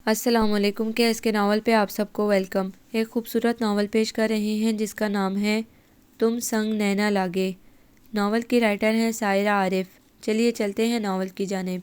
السلام علیکم کے اس کے ناول پہ آپ سب کو ویلکم۔ ایک خوبصورت ناول پیش کر رہے ہیں جس کا نام ہے تم سنگ نینا لاگے۔ ناول کی رائٹر ہیں سائرہ عارف۔ چلیے چلتے ہیں ناول کی جانب۔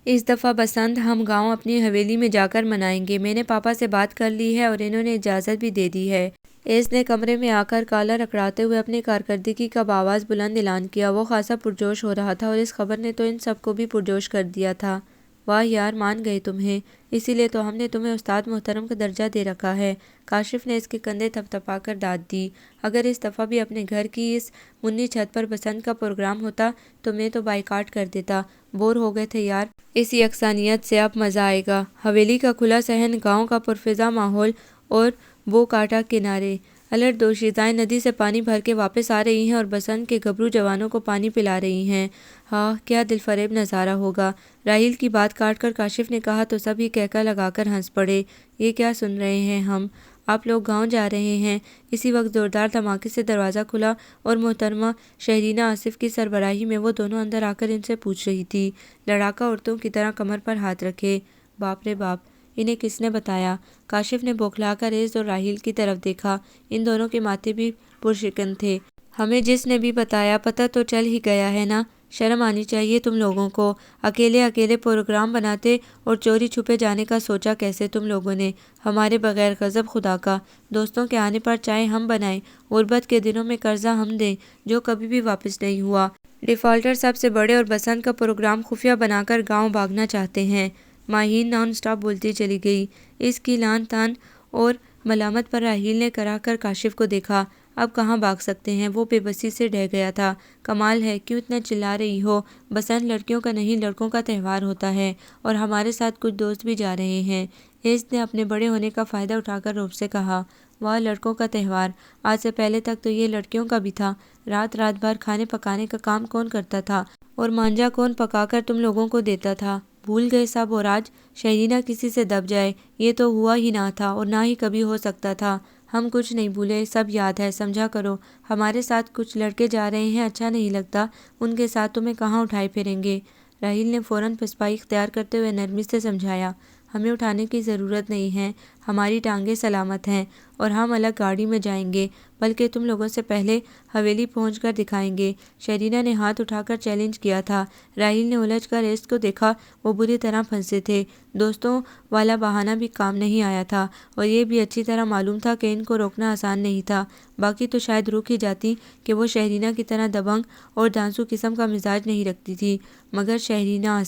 اس دفعہ بسنت ہم گاؤں اپنی حویلی میں جا کر منائیں گے۔ میں نے پاپا سے بات کر لی ہے اور انہوں نے اجازت بھی دے دی ہے۔ ایس نے کمرے میں آ کر کالر اکڑاتے ہوئے اپنی کارکردگی کا بآواز بلند اعلان کیا۔ وہ خاصا پرجوش ہو رہا تھا اور اس خبر نے تو ان سب کو بھی پرجوش کر دیا تھا۔ واہ یار، مان گئے تمہیں، اسی لیے تو ہم نے تمہیں استاد محترم کا درجہ دے رکھا ہے۔ کاشف نے اس کے کندھے تھپ تھپا کر داد دی۔ اگر اس دفعہ بھی اپنے گھر کی اس منی چھت پر بسنت کا پروگرام ہوتا تو میں تو بائیکاٹ کر دیتا۔ بور ہو گئے تھے یار اس یکسانیت سے، اب مزہ آئے گا۔ حویلی کا کھلا صحن، گاؤں کا پرفضا ماحول اور وہ کاٹا کنارے۔ الرٹ دوشیزائیں ندی سے پانی بھر کے واپس آ رہی ہیں اور بسنت کے گبرو جوانوں کو پانی پلا رہی ہیں۔ ہاں، کیا دل فریب نظارہ ہوگا۔ راحیل کی بات کاٹ کر کاشف نے کہا تو سب ہی کہکا لگا کر ہنس پڑے۔ یہ کیا سن رہے ہیں ہم؟ آپ لوگ گاؤں جا رہے ہیں؟ اسی وقت زوردار دھماکے سے دروازہ کھلا اور محترمہ شہرینہ آصف کی سربراہی میں وہ دونوں اندر آ کر ان سے پوچھ رہی تھی، لڑاکا عورتوں کی طرح کمر پر ہاتھ رکھے۔ باپ رے باپ، انہیں کس نے بتایا؟ کاشف نے بوکھلا کر ایس اور راحیل کی طرف دیکھا۔ ان دونوں کے ماتھے بھی پرشکن تھے۔ ہمیں جس نے بھی بتایا پتہ تو چل ہی گیا ہے نا؟ شرم آنی چاہیے تم لوگوں کو۔ اکیلے اکیلے پروگرام بناتے اور چوری چھپے جانے کا سوچا کیسے تم لوگوں نے؟ ہمارے بغیر غضب خدا کا۔ دوستوں کے آنے پر چائے ہم بنائیں، غربت کے دنوں میں قرضہ ہم دیں جو کبھی بھی واپس نہیں ہوا۔ ڈیفالٹر سب سے بڑے اور بسنت کا پروگرام خفیہ بنا کر گاؤں بھاگنا چاہتے ہیں۔ ماہین نان سٹاپ بولتی چلی گئی۔ اس کی لان تان اور ملامت پر راحیل نے کرا کر کاشف کو دیکھا۔ اب کہاں بھاگ سکتے ہیں؟ وہ بے بسی سے ڈہ گیا تھا۔ کمال ہے، کیوں اتنا چلا رہی ہو؟ بسنت لڑکیوں کا نہیں لڑکوں کا تہوار ہوتا ہے اور ہمارے ساتھ کچھ دوست بھی جا رہے ہیں۔ ایس نے اپنے بڑے ہونے کا فائدہ اٹھا کر رعب سے کہا۔ واہ، لڑکوں کا تہوار؟ آج سے پہلے تک تو یہ لڑکیوں کا بھی تھا۔ رات رات بھر کھانے پکانے کا کام کون کرتا تھا اور مانجا کون پکا کر تم لوگوں کو دیتا تھا؟ بھول گئے سب؟ اور آج شہرینہ کسی سے دب جائے، یہ تو ہوا ہی نہ تھا اور نہ ہی کبھی ہو سکتا تھا۔ ہم کچھ نہیں بھولے، سب یاد ہے، سمجھا کرو۔ ہمارے ساتھ کچھ لڑکے جا رہے ہیں، اچھا نہیں لگتا، ان کے ساتھ تمہیں کہاں اٹھائے پھریں گے؟ راحیل نے فوراً پسپائی اختیار کرتے ہوئے نرمی سے سمجھایا۔ ہمیں اٹھانے کی ضرورت نہیں ہے، ہماری ٹانگیں سلامت ہیں اور ہم الگ گاڑی میں جائیں گے، بلکہ تم لوگوں سے پہلے حویلی پہنچ کر دکھائیں گے۔ شہرینہ نے ہاتھ اٹھا کر چیلنج کیا تھا۔ راحیل نے الجھ کر ایس کو دیکھا، وہ بری طرح پھنسے تھے۔ دوستوں والا بہانہ بھی کام نہیں آیا تھا اور یہ بھی اچھی طرح معلوم تھا کہ ان کو روکنا آسان نہیں تھا۔ باقی تو شاید رک ہی جاتی کہ وہ شہرینہ کی طرح دبنگ اور دانسو قسم کا مزاج نہیں رکھتی تھی، مگر شہرینہ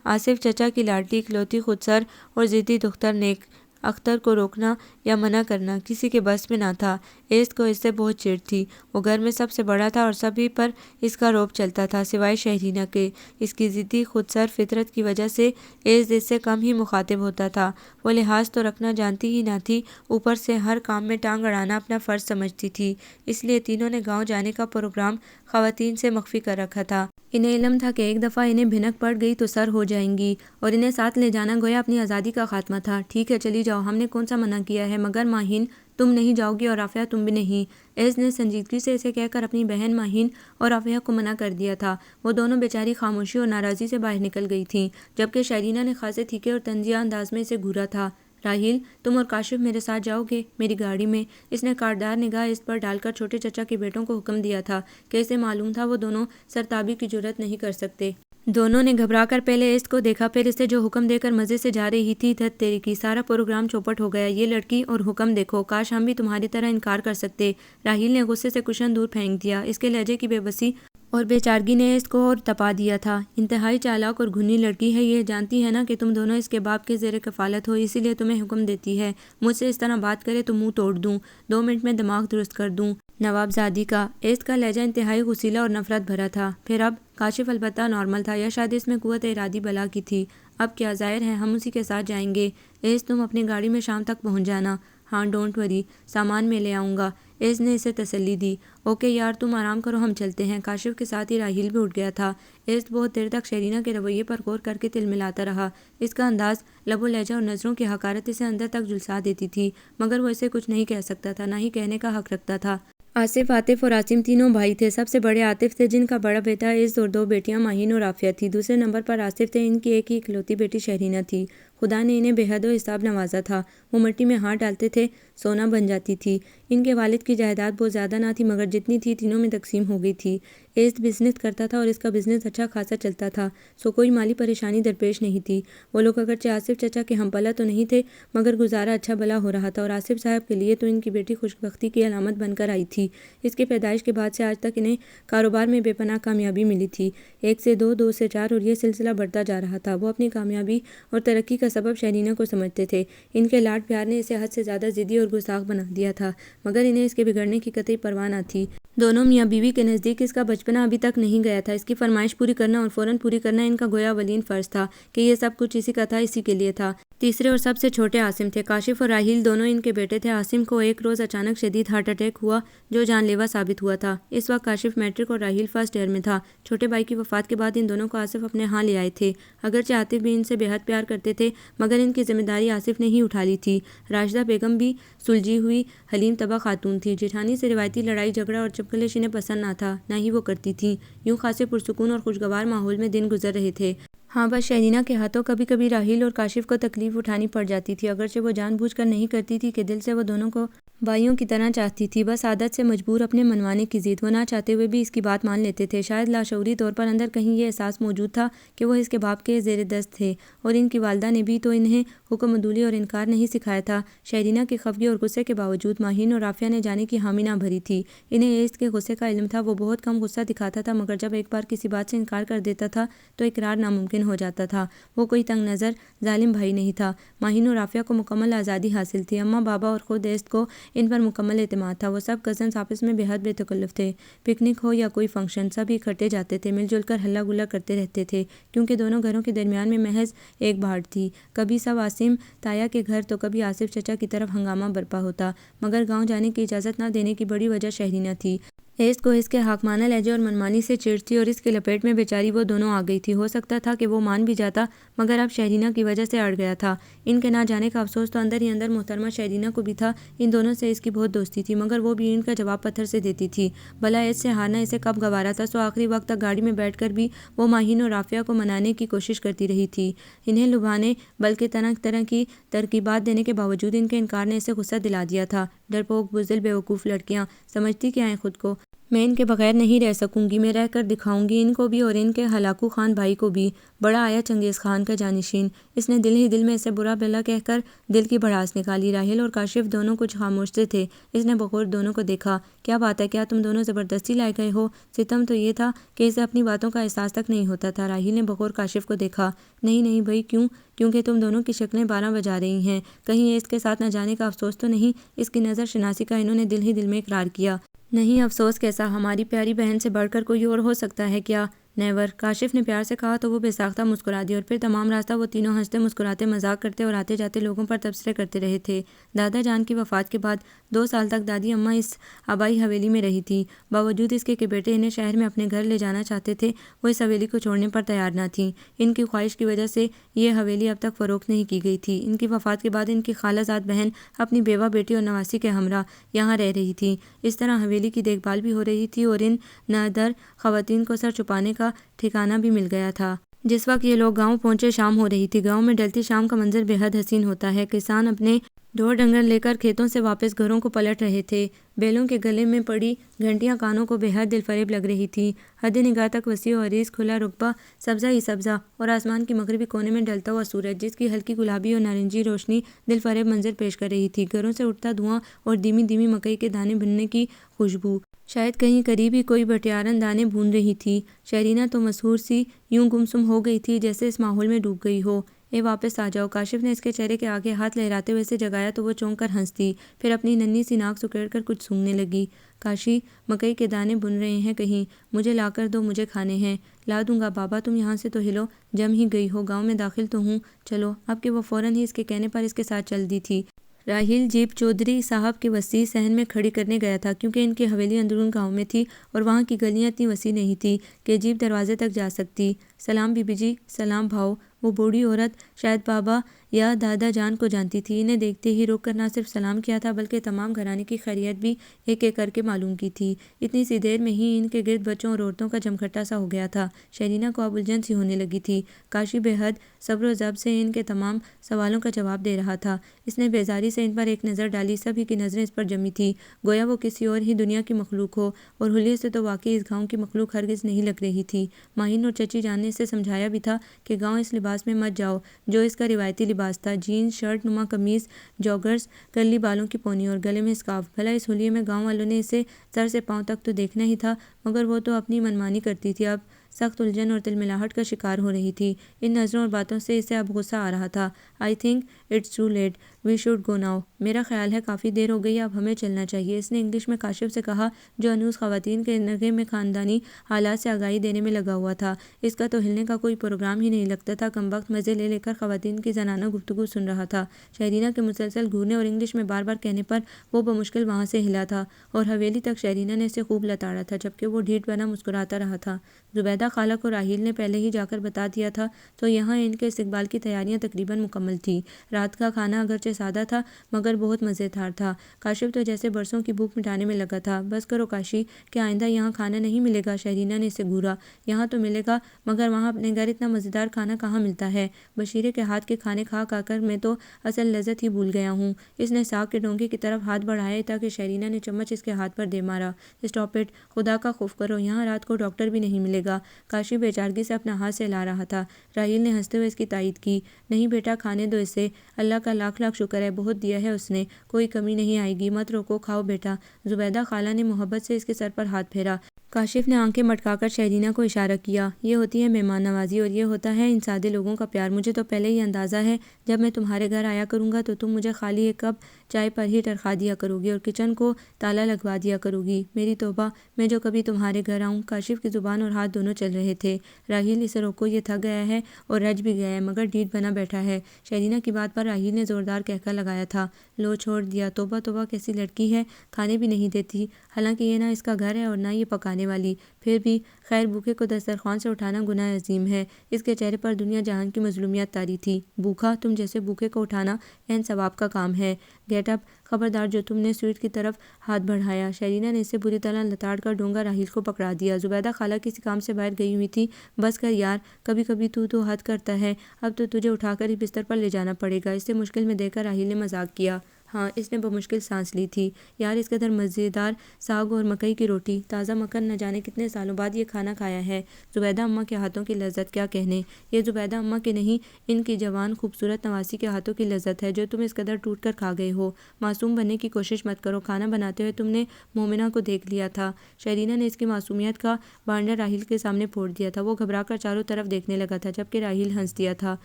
آصف چچا کی لاڈلی اکلوتی خودسر اور ضدی دختر نیک اختر کو روکنا یا منع کرنا کسی کے بس میں نہ تھا۔ ایس کو اس سے بہت چڑ تھی۔ وہ گھر میں سب سے بڑا تھا اور سبھی پر اس کا رعب چلتا تھا سوائے شہرینہ کے۔ اس کی ضدی خودسر فطرت کی وجہ سے ایس اس سے کم ہی مخاطب ہوتا تھا۔ وہ لحاظ تو رکھنا جانتی ہی نہ تھی، اوپر سے ہر کام میں ٹانگ اڑانا اپنا فرض سمجھتی تھی۔ اس لیے تینوں نے گاؤں جانے کا پروگرام خواتین سے مخفی کر رکھا تھا۔ انہیں علم تھا کہ ایک دفعہ انہیں بھنک پڑ گئی تو سر ہو جائیں گی اور انہیں ساتھ لے جانا گویا اپنی آزادی کا خاتمہ تھا۔ ٹھیک ہے چلی جاؤ، ہم نے کون سا منع کیا ہے، مگر ماہین تم نہیں جاؤ گی اور عافیہ تم بھی نہیں۔ ایس نے سنجیدگی سے اسے کہہ کر اپنی بہن ماہین اور عافیہ کو منع کر دیا تھا۔ وہ دونوں بیچاری خاموشی اور ناراضی سے باہر نکل گئی تھیں، جبکہ شہرینہ نے خاصے تھیکے اور طنزیہ انداز میں اسے گھورا تھا۔ راحیل، تم اور کاشف میرے ساتھ جاؤ گے میری گاڑی میں؟ اس نے کاٹدار نگاہ اس پر ڈال کر چھوٹے چچا کے بیٹوں کو حکم دیا تھا کہ اسے معلوم تھا وہ دونوں سرتابی کی جرأت نہیں کر سکتے۔ دونوں نے گھبرا کر پہلے ایس کو دیکھا، پھر اسے جو حکم دے کر مزے سے جا رہی تھی۔ دھت تیری کی، سارا پروگرام چوپٹ ہو گیا۔ یہ لڑکی اور حکم دیکھو، کاش ہم بھی تمہاری طرح انکار کر سکتے۔ راحیل نے غصے سے کشن دور پھینک دیا۔ اس کے لہجے کی بے بسی اور بے چارگی نے اس کو اور تپا دیا تھا۔ انتہائی چالاک اور گھنی لڑکی ہے یہ، جانتی ہے نا کہ تم دونوں اس کے باپ کے زیر کفالت ہو، اسی لیے تمہیں حکم دیتی ہے۔ مجھ سے اس طرح بات کرے تو منہ توڑ دوں، 2 منٹ میں دماغ درست کر دوں۔ نواب زادی کا۔ ایس کا لہجہ انتہائی غسیلا اور نفرت بھرا تھا۔ پھر اب کاشف البتہ نارمل تھا، یا شاید اس میں قوت ارادی بلا کی تھی۔ اب کیا، ظاہر ہے ہم اسی کے ساتھ جائیں گے۔ ایس تم اپنی گاڑی میں شام تک پہنچ جانا۔ ہاں ڈونٹ وری، سامان میں لے آؤں گا۔ ایس نے اسے تسلی دی۔ اوکے یار تم آرام کرو، ہم چلتے ہیں۔ کاشف کے ساتھ ہی راحیل بھی اٹھ گیا تھا۔ ایس بہت دیر تک شہرینہ کے رویے پر غور کر کے تل ملاتا رہا۔ اس کا انداز، لب و لہجہ اور نظروں کی حقارت اسے اندر تک جھلسا دیتی تھی، مگر وہ اسے کچھ نہیں کہہ سکتا تھا، نہ ہی کہنے کا حق رکھتا تھا۔ آصف، عاطف اور عاصم تینوں بھائی تھے۔ سب سے بڑے عاطف تھے، جن کا بڑا بیٹا عز اور دو بیٹیاں ماہین اور عافیہ تھی۔ دوسرے نمبر پر آصف تھے، ان کی ایک ہی اکلوتی بیٹی شہرینہ تھی۔ خدا نے انہیں بے حد و حساب نوازا تھا۔ وہ مٹی میں ہاتھ ڈالتے تھے، سونا بن جاتی تھی۔ ان کے والد کی جائیداد بہت زیادہ نہ تھی، مگر جتنی تھی تینوں میں تقسیم ہو گئی تھی۔ عز بزنس کرتا تھا اور اس کا بزنس اچھا خاصا چلتا تھا، سو کوئی مالی پریشانی درپیش نہیں تھی۔ وہ لوگ اگرچہ آصف چچا کے ہم پلہ تو نہیں تھے، مگر گزارا اچھا بھلا ہو رہا تھا، اور آصف صاحب کے لیے تو ان کی بیٹی خوش بختی کی علامت بن کر آئی تھی۔ اس کی پیدائش کے بعد سے آج تک انہیں کاروبار میں بے پناہ کامیابی ملی تھی۔ 1 سے 2، 2 سے 4 اور یہ سلسلہ بڑھتا جا رہا تھا۔ وہ اپنی کامیابی اور ترقی کا سبب شہرینہ کو سمجھتے تھے۔ ان کے لاڈ پیار نے اسے حد سے زیادہ ضدی اور گستاخ بنا دیا تھا، مگر انہیں اس کے بگڑنے کی قطعی پرواہ نہ تھی۔ دونوں میاں بیوی کے نزدیک اس کا بچپنا ابھی تک نہیں گیا تھا۔ اس کی فرمائش پوری کرنا اور فوراً پوری کرنا ان کا گویا اولین فرض تھا کہ یہ سب کچھ اسی کا تھا، اسی کے لیے تھا۔ تیسرے اور سب سے چھوٹے عاصم تھے۔ کاشف اور راحیل دونوں ان کے بیٹے تھے۔ عاصم کو ایک روز اچانک شدید ہارٹ اٹیک ہوا، جو جان لیوا ثابت ہوا تھا۔ اس وقت کاشف میٹرک اور راحیل فرسٹ ایئر میں تھا۔ چھوٹے بھائی کی وفات کے بعد ان دونوں کو آصف اپنے ہاں لے آئے تھے۔ اگرچہ عاطف بھی ان سے بے حد پیار کرتے تھے، مگر ان کی ذمہ داری آصف نے ہی اٹھا لی تھی۔ راشدہ بیگم بھی سلجھی ہوئی حلیم طبع خاتون تھی۔ جیٹھانی سے روایتی لڑائی جھگڑا اور چپکلش انہیں پسند نہ تھا، نہ ہی وہ کرتی تھیں۔ یوں خاصے پرسکون اور خوشگوار ماحول میں دن گزر رہے تھے۔ ہاں، بس شہرینہ کے ہاتھوں کبھی کبھی راحیل اور کاشف کو تکلیف اٹھانی پڑ جاتی تھی، اگرچہ وہ جان بوجھ کر نہیں کرتی تھی کہ دل سے وہ دونوں کو بھائیوں کی طرح چاہتی تھی، بس عادت سے مجبور اپنے منوانے کی ضد۔ وہ نہ چاہتے ہوئے بھی اس کی بات مان لیتے تھے۔ شاید لاشعوری طور پر اندر کہیں یہ احساس موجود تھا کہ وہ اس کے باپ کے زیر دست تھے، اور ان کی والدہ نے بھی تو انہیں حکم عدولی اور انکار نہیں سکھایا تھا۔ شہرینہ کی خفگی اور غصے کے باوجود ماہین اور عافیہ نے جانے کی حامی نہ بھری تھی۔ انہیں عز کے غصے کا علم تھا۔ وہ بہت کم غصہ دکھاتا تھا، مگر جب ایک بار کسی بات سے انکار کر دیتا تھا تو اقرار ناممکن ہو جاتا تھا۔ وہ کوئی تنگ نظر ظالم بھائی نہیں تھا۔ ماہین اور عافیہ کو مکمل آزادی حاصل تھی۔ اماں، بابا اور خود عز کو ان پر مکمل اعتماد تھا۔ وہ سب کزنز آپس میں بے حد بے تکلف تھے۔ پکنک ہو یا کوئی فنکشن، سب اکٹھے جاتے تھے، مل جل کر ہلا گلا کرتے رہتے تھے، کیونکہ دونوں گھروں کے درمیان میں محض ایک بہاڑ تھی۔ کبھی سب عاصم تایا کے گھر تو کبھی آصف چچا کی طرف ہنگامہ برپا ہوتا، مگر گاؤں جانے کی اجازت نہ دینے کی بڑی وجہ شہرینہ تھی۔ عز کو اس کے حاکمانہ لہجے اور منمانی سے چڑ تھی، اور اس کی لپیٹ میں بیچاری وہ دونوں آ گئی تھی۔ ہو سکتا تھا کہ وہ مان بھی جاتا، مگر اب شہرینہ کی وجہ سے اڑ گیا تھا۔ ان کے نہ جانے کا افسوس تو اندر ہی اندر محترمہ شہرینہ کو بھی تھا۔ ان دونوں سے اس کی بہت دوستی تھی، مگر وہ بھی ان کا جواب پتھر سے دیتی تھی۔ بھلا عز سے ہارنا اسے کب گوارا تھا، سو آخری وقت تک گاڑی میں بیٹھ کر بھی وہ ماہین اور عافیہ کو منانے کی کوشش کرتی رہی تھی، انہیں لبھانے، بلکہ طرح طرح کی ترغیبات دینے کے باوجود ان کے انکار نے اسے غصہ دلا دیا تھا۔ ڈرپوک، بزدل، بیوقوف لڑکیاں، سمجھتی کیا ہیں خود کو؟ میں ان کے بغیر نہیں رہ سکوں گی، میں رہ کر دکھاؤں گی ان کو بھی اور ان کے ہلاکو خان بھائی کو بھی۔ بڑا آیا چنگیز خان کا جانشین۔ اس نے دل ہی دل میں اسے برا بھلا کہہ کر دل کی بھڑاس نکالی۔ راحیل اور کاشف دونوں کچھ خاموش سے تھے۔ اس نے بغور دونوں کو دیکھا۔ کیا بات ہے، کیا تم دونوں زبردستی لائے گئے ہو؟ ستم تو یہ تھا کہ اسے اپنی باتوں کا احساس تک نہیں ہوتا تھا۔ راحیل نے بغور کاشف کو دیکھا۔ نہیں نہیں بھائی، کیوں؟ کیونکہ تم دونوں کی شکلیں 12 بجا رہی ہیں۔ کہیں اس کے ساتھ نہ جانے کا افسوس تو نہیں؟ اس کی نظر شناسی کا انہوں نے دل ہی دل میں اقرار کیا۔ نہیں، افسوس کیسا، ہماری پیاری بہن سے بڑھ کر کوئی اور ہو سکتا ہے کیا؟ نیور، کاشف نے پیار سے کہا تو وہ بے ساختہ مسکرا دی، اور پھر تمام راستہ وہ تینوں ہنستے مسکراتے مذاق کرتے اور آتے جاتے لوگوں پر تبصرے کرتے رہے تھے۔ دادا جان کی وفات کے بعد 2 سال تک دادی اماں اس آبائی حویلی میں رہی تھیں۔ باوجود اس کے کہ بیٹے انہیں شہر میں اپنے گھر لے جانا چاہتے تھے، وہ اس حویلی کو چھوڑنے پر تیار نہ تھیں۔ ان کی خواہش کی وجہ سے یہ حویلی اب تک فروخت نہیں کی گئی تھی۔ ان کی وفات کے بعد ان کی خالہ زاد بہن اپنی بیوہ بیٹی اور نواسی کے ہمراہ یہاں رہ رہی تھیں۔ اس طرح حویلی کی دیکھ بھال بھی ہو رہی تھی، اور ان نادر خواتین کو سر چھپانے کا ٹھکانہ بھی مل گیا تھا۔ جس وقت یہ لوگ گاؤں پہنچے شام ہو رہی تھی۔ گاؤں میں ڈھلتی شام کا منظر بے حد حسین ہوتا ہے۔ کسان اپنے ڈھور ڈنگر لے کر کھیتوں سے واپس گھروں کو پلٹ رہے تھے۔ بیلوں کے گلے میں پڑی گھنٹیاں کانوں کو بے حد دل فریب لگ رہی تھی۔ حد نگاہ تک وسیع و عریض کھلا رقبہ، سبزہ ہی سبزہ، اور آسمان کی مغربی کونے میں ڈھلتا ہوا سورج، جس کی ہلکی گلابی اور نارنجی روشنی دل فریب منظر پیش کر رہی تھی۔ گھروں سے اٹھتا دھواں اور دھیمی دھیمی مکئی کے دانے بھننے کی خوشبو، شاید کہیں قریب ہی کوئی بھٹیارن دانے بھون رہی تھی۔ شہرینہ تو مسحور سی یوں گمسم ہو گئی تھی جیسے اس ماحول میں ڈوب گئی ہو۔ اے واپس آ جاؤ، کاشف نے اس کے چہرے کے آگے ہاتھ لہراتے ہوئے اسے جگایا تو وہ چونک کر ہنس دی، پھر اپنی ننھی سی ناک سکیڑ کر کچھ سونگنے لگی۔ کاشی، مکئی کے دانے بن رہے ہیں کہیں؟ مجھے لا کر دو، مجھے کھانے ہیں۔ لا دوں گا بابا، تم یہاں سے تو ہلو، جم ہی گئی ہو، گاؤں میں داخل تو ہوں، چلو۔ اب کہ وہ فوراً ہی اس کے کہنے پر اس کے ساتھ چل دی تھی۔ راحیل جیپ چودھری صاحب کے وسیع صحن میں کھڑی کرنے گیا تھا، کیونکہ ان کی حویلی اندرون گاؤں میں تھی اور وہاں کی گلیاں اتنی وسیع نہیں تھی کہ جیپ دروازے تک جا سکتی۔ سلام بی بی جی، سلام بھاؤ، وہ بوڑھی عورت شاید بابا یا دادا جان کو جانتی تھی۔ انہیں دیکھتے ہی روک کر نہ صرف سلام کیا تھا بلکہ تمام گھرانے کی خیریت بھی ایک ایک کر کے معلوم کی تھی۔ اتنی سی دیر میں ہی ان کے گرد بچوں اور عورتوں کا جمکھٹا سا ہو گیا تھا۔ شہرینہ کو اب الجھن سی ہونے لگی تھی۔ کاشی بے حد صبر و ضبط سے ان کے تمام سوالوں کا جواب دے رہا تھا۔ اس نے بیزاری سے ان پر ایک نظر ڈالی۔ سبھی کی نظریں اس پر جمی تھیں، گویا وہ کسی اور ہی دنیا کی مخلوق ہو، اور حلیے سے تو واقعی اس گاؤں کی مخلوق ہرگز نہیں لگ رہی تھی۔ ماہین اور چچی جان نے اسے سمجھایا بھی تھا کہ گاؤں اس لباس میں مت جاؤ جو اس کا روایتی لباس تھا، جینز، شرٹ نما قمیض، جوگرز، کرلی بالوں کی پونی اور گلے میں اسکارف۔ بھلا اس حلیے میں گاؤں والوں نے اسے سر سے پاؤں تک تو دیکھنا ہی تھا، مگر وہ تو اپنی منمانی کرتی تھی، اب سخت الجھن اور تلملاہٹ کا شکار ہو رہی تھی۔ ان نظروں اور باتوں سے اسے اب غصہ آ رہا تھا۔ "I think it's too late, we should go now". میرا خیال ہے کافی دیر ہو گئی، اب ہمیں چلنا چاہیے، اس نے انگلش میں کاشف سے کہا جو انوس خواتین کے نرغے میں خاندانی حالات سے آگاہی دینے میں لگا ہوا تھا۔ اس کا تو ہلنے کا کوئی پروگرام ہی نہیں لگتا تھا، کمبخت مزے لے لے کر خواتین کی زنانہ گفتگو سن رہا تھا۔ شہرینہ کے مسلسل گھورنے اور انگلش میں بار بار کہنے پر وہ بمشکل وہاں سے ہلا تھا، اور حویلی تک شہرینہ نے اسے خوب لتاڑا تھا، جبکہ وہ ڈھیٹ بنا مسکراتا رہا تھا۔ زبیدہ خالہ کو راحیل نے پہلے ہی جا کر بتا دیا تھا، تو یہاں ان کے استقبال کی تیاریاں تقریباً مکمل تھیں۔ رات کا کھانا اگرچہ سادہ تھا مگر بہت مزیدار تھا۔ کاشف تو جیسے برسوں کی بھوک مٹانے میں لگا تھا۔ "بس کرو کاشی، کیا آئندہ یہاں کھانا نہیں ملے گا؟" شہرینہ نے اسے گھورا۔ "یہاں تو ملے گا، مگر وہاں اپنے گھر اتنا مزیدار کھانا کہاں ملتا ہے؟ بشیرے کے ہاتھ کے کھانے کھا کھا کر میں تو اصل لذت ہی بھول گیا ہوں"۔ اس نے ساگ کے ڈونگے کی طرف ہاتھ بڑھایا تاکہ شہرینہ نے چمچ اس کے ہاتھ پر دے مارا۔ "اسٹاپ اٹ، خدا کا خوف کرو، یہاں رات کو ڈاکٹر بھی نہیں ملے گا"۔ کاشی بے چارگی سے اپنا ہاتھ سہلا رہا تھا۔ راحیل نے ہنستے ہوئے اس کی تائید کی۔ "نہیں بیٹا، کھانے دو اسے، اللہ کا لاکھ لاکھ شکر ہے، بہت دیا ہے اس نے، کوئی کمی نہیں آئے گی، مت روکو، کھاؤ بیٹا"۔ زبیدہ خالہ نے محبت سے اس کے سر پر ہاتھ پھیرا۔ کاشف نے آنکھیں مٹکا کر شہرینہ کو اشارہ کیا۔ "یہ ہوتی ہے مہمان نوازی، اور یہ ہوتا ہے ان سادے لوگوں کا پیار۔ مجھے تو پہلے ہی اندازہ ہے جب میں تمہارے گھر آیا کروں گا تو تم مجھے خالی ایک کپ چائے پر ہی ٹرخا دیا کرو گی اور کچن کو تالا لگوا دیا کرو گی۔ میری توبہ، میں جو کبھی تمہارے گھر آؤں"۔ کاشف کی زبان اور ہاتھ دونوں چل رہے تھے۔ "راحیل، اسے روکو، یہ تھک گیا ہے اور رج بھی گیا ہے، مگر ڈھیٹ بنا بیٹھا ہے"۔ شہرینہ کی بات پر راحیل نے زوردار قہقہ لگایا تھا۔ "لو، چھوڑ دیا، توبہ توبہ، کیسی لڑکی ہے، کھانے بھی نہیں دیتی، حالانکہ یہ نہ اس کا گھر ہے اور نہ یہ پکانے والی، پھر بھی خیر بھوکے کو دسترخوان سے اٹھانا گناہ عظیم ہے"۔ اس کے چہرے پر دنیا جہان کی مظلومیت طاری تھی۔ "بھوکا، تم جیسے بھوکے کو اٹھانا عین ثواب کا کام ہے، گیٹ اپ، خبردار جو تم نے سویٹ کی طرف ہاتھ بڑھایا"۔ شہرینہ نے اسے بری طرح لتاڑ کر ڈونگا راحیل کو پکڑا دیا۔ زبیدہ خالہ کسی کام سے باہر گئی ہوئی تھی۔ "بس کر یار، کبھی کبھی تو حد کرتا ہے، اب تو تجھے اٹھا کر ہی بستر پر لے جانا پڑے گا"۔ اسے مشکل میں دیکھ کر راحیل نے مذاق کیا۔ ہاں، اس نے بمشکل سانس لی تھی۔ "یار، اس قدر مزیدار ساگ اور مکئی کی روٹی، تازہ مکھن، نہ جانے کتنے سالوں بعد یہ کھانا کھایا ہے"۔ زبیدہ اماں کے ہاتھوں کی لذت کیا کہنے، یہ زبیدہ اماں کے نہیں، ان کی جوان خوبصورت نواسی کے ہاتھوں کی لذت ہے جو تم اس قدر ٹوٹ کر کھا گئے ہو۔ معصوم بننے کی کوشش مت کرو، کھانا بناتے ہوئے تم نے مومنہ کو دیکھ لیا تھا"۔ شہرینہ نے اس کی معصومیت کا بانڈا راحیل کے سامنے پھوڑ دیا تھا۔ وہ گھبرا کر چاروں طرف دیکھنے لگا تھا، جبکہ راحیل ہنس دیا تھا۔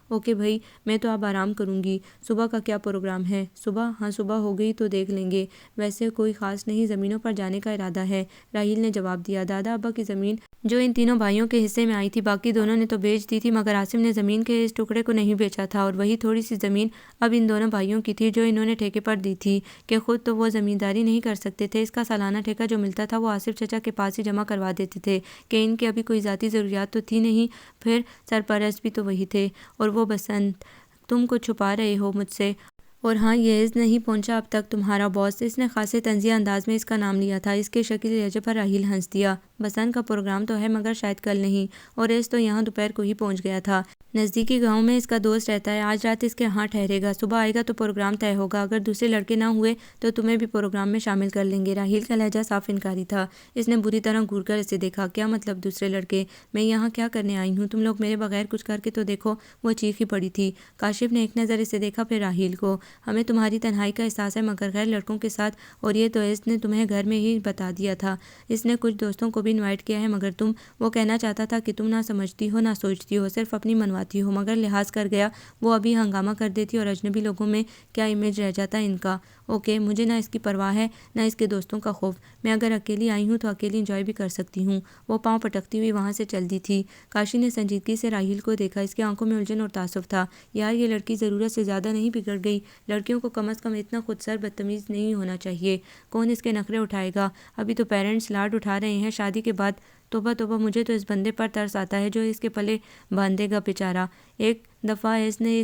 "اوکے بھائی، میں تو اب آرام کروں گی، صبح کا کیا پروگرام ہے"۔ "صبح؟ ہاں، صبح ہو گئی تو دیکھ لیں گے، ویسے کوئی خاص نہیں، زمینوں پر جانے کا ارادہ ہے"۔ راحیل نے جواب دیا۔ "دادا ابا کی زمین جو ان تینوں بھائیوں کے حصے میں آئی تھی، باقی دونوں نے تو بیچ دی تھی، مگر عاصم نے زمین کے اس ٹکڑے کو نہیں بیچا تھا، اور وہی تھوڑی سی زمین اب ان دونوں بھائیوں کی تھی جو انہوں نے ٹھیکے پر دی تھی، کہ خود تو وہ زمینداری نہیں کر سکتے تھے، اس کا سالانہ ٹھیکہ جو ملتا تھا وہ آصف چچا کے پاس ہی جمع کروا دیتے تھے، کہ ان کی ابھی کوئی ذاتی ضروریات تو تھی نہیں، پھر سرپرست بھی تو وہی تھے۔ اور وہ بسنت، تم کچھ چھپا رہے ہو مجھ سے؟ اور ہاں، یہ عز نہیں پہنچا اب تک تمہارا باس"۔ اس نے خاصے طنزیہ انداز میں اس کا نام لیا تھا۔ اس کے شکل لہجے پر راحیل ہنس دیا۔ "بسنت کا پروگرام تو ہے، مگر شاید کل نہیں، اور عز تو یہاں دوپہر کو ہی پہنچ گیا تھا، نزدیکی گاؤں میں اس کا دوست رہتا ہے، آج رات اس کے ہاں ٹھہرے گا، صبح آئے گا تو پروگرام طے ہوگا، اگر دوسرے لڑکے نہ ہوئے تو تمہیں بھی پروگرام میں شامل کر لیں گے"۔ راحیل کا لہجہ صاف انکاری تھا۔ اس نے بری طرح گھور کر اسے دیکھا۔ "کیا مطلب دوسرے لڑکے؟ میں یہاں کیا کرنے آئی ہوں؟ تم لوگ میرے بغیر کچھ کر کے تو دیکھو"۔ وہ چیخ ہی پڑی تھی۔ کاشف نے ایک نظر اسے دیکھا، پھر راحیل کو۔ "ہمیں تمہاری تنہائی کا احساس ہے، مگر غیر لڑکوں کے ساتھ، اور یہ تو عز نے تمہیں گھر میں ہی بتا دیا تھا، اس نے کچھ دوستوں کو بھی انوائٹ کیا ہے، مگر تم"۔ وہ کہنا چاہتا تھا کہ تم نہ سمجھتی ہو، نہ سوچتی ہو، صرف اپنی منواتی ہو، مگر لحاظ کر گیا وہ ابھی ہنگامہ کر دیتی اور اجنبی لوگوں میں کیا امیج رہ جاتا ان کا۔ "اوکے، مجھے نہ اس کی پرواہ ہے نہ اس کے دوستوں کا خوف، میں اگر اکیلی آئی ہوں تو اکیلی انجوائے بھی کر سکتی ہوں"۔ وہ پاؤں پٹکتی ہوئی وہاں سے چل دی تھی۔ کاشی نے سنجیدگی سے راحیل کو دیکھا، اس کی آنکھوں میں الجھن اور تعصب تھا۔ "یار، یہ لڑکی ضرورت سے زیادہ نہیں بگڑ گئی؟ لڑکیوں کو کم از کم اتنا خود سر بدتمیز نہیں ہونا چاہیے، کون اس کے نخرے اٹھائے گا، ابھی تو پیرنٹس لاڈ اٹھا رہے ہیں، شادی کے بعد توبہ توبہ، مجھے تو اس بندے پر ترس آتا ہے جو اس کے پلے باندھے گا بیچارہ۔ ایک دفعہ ایس نے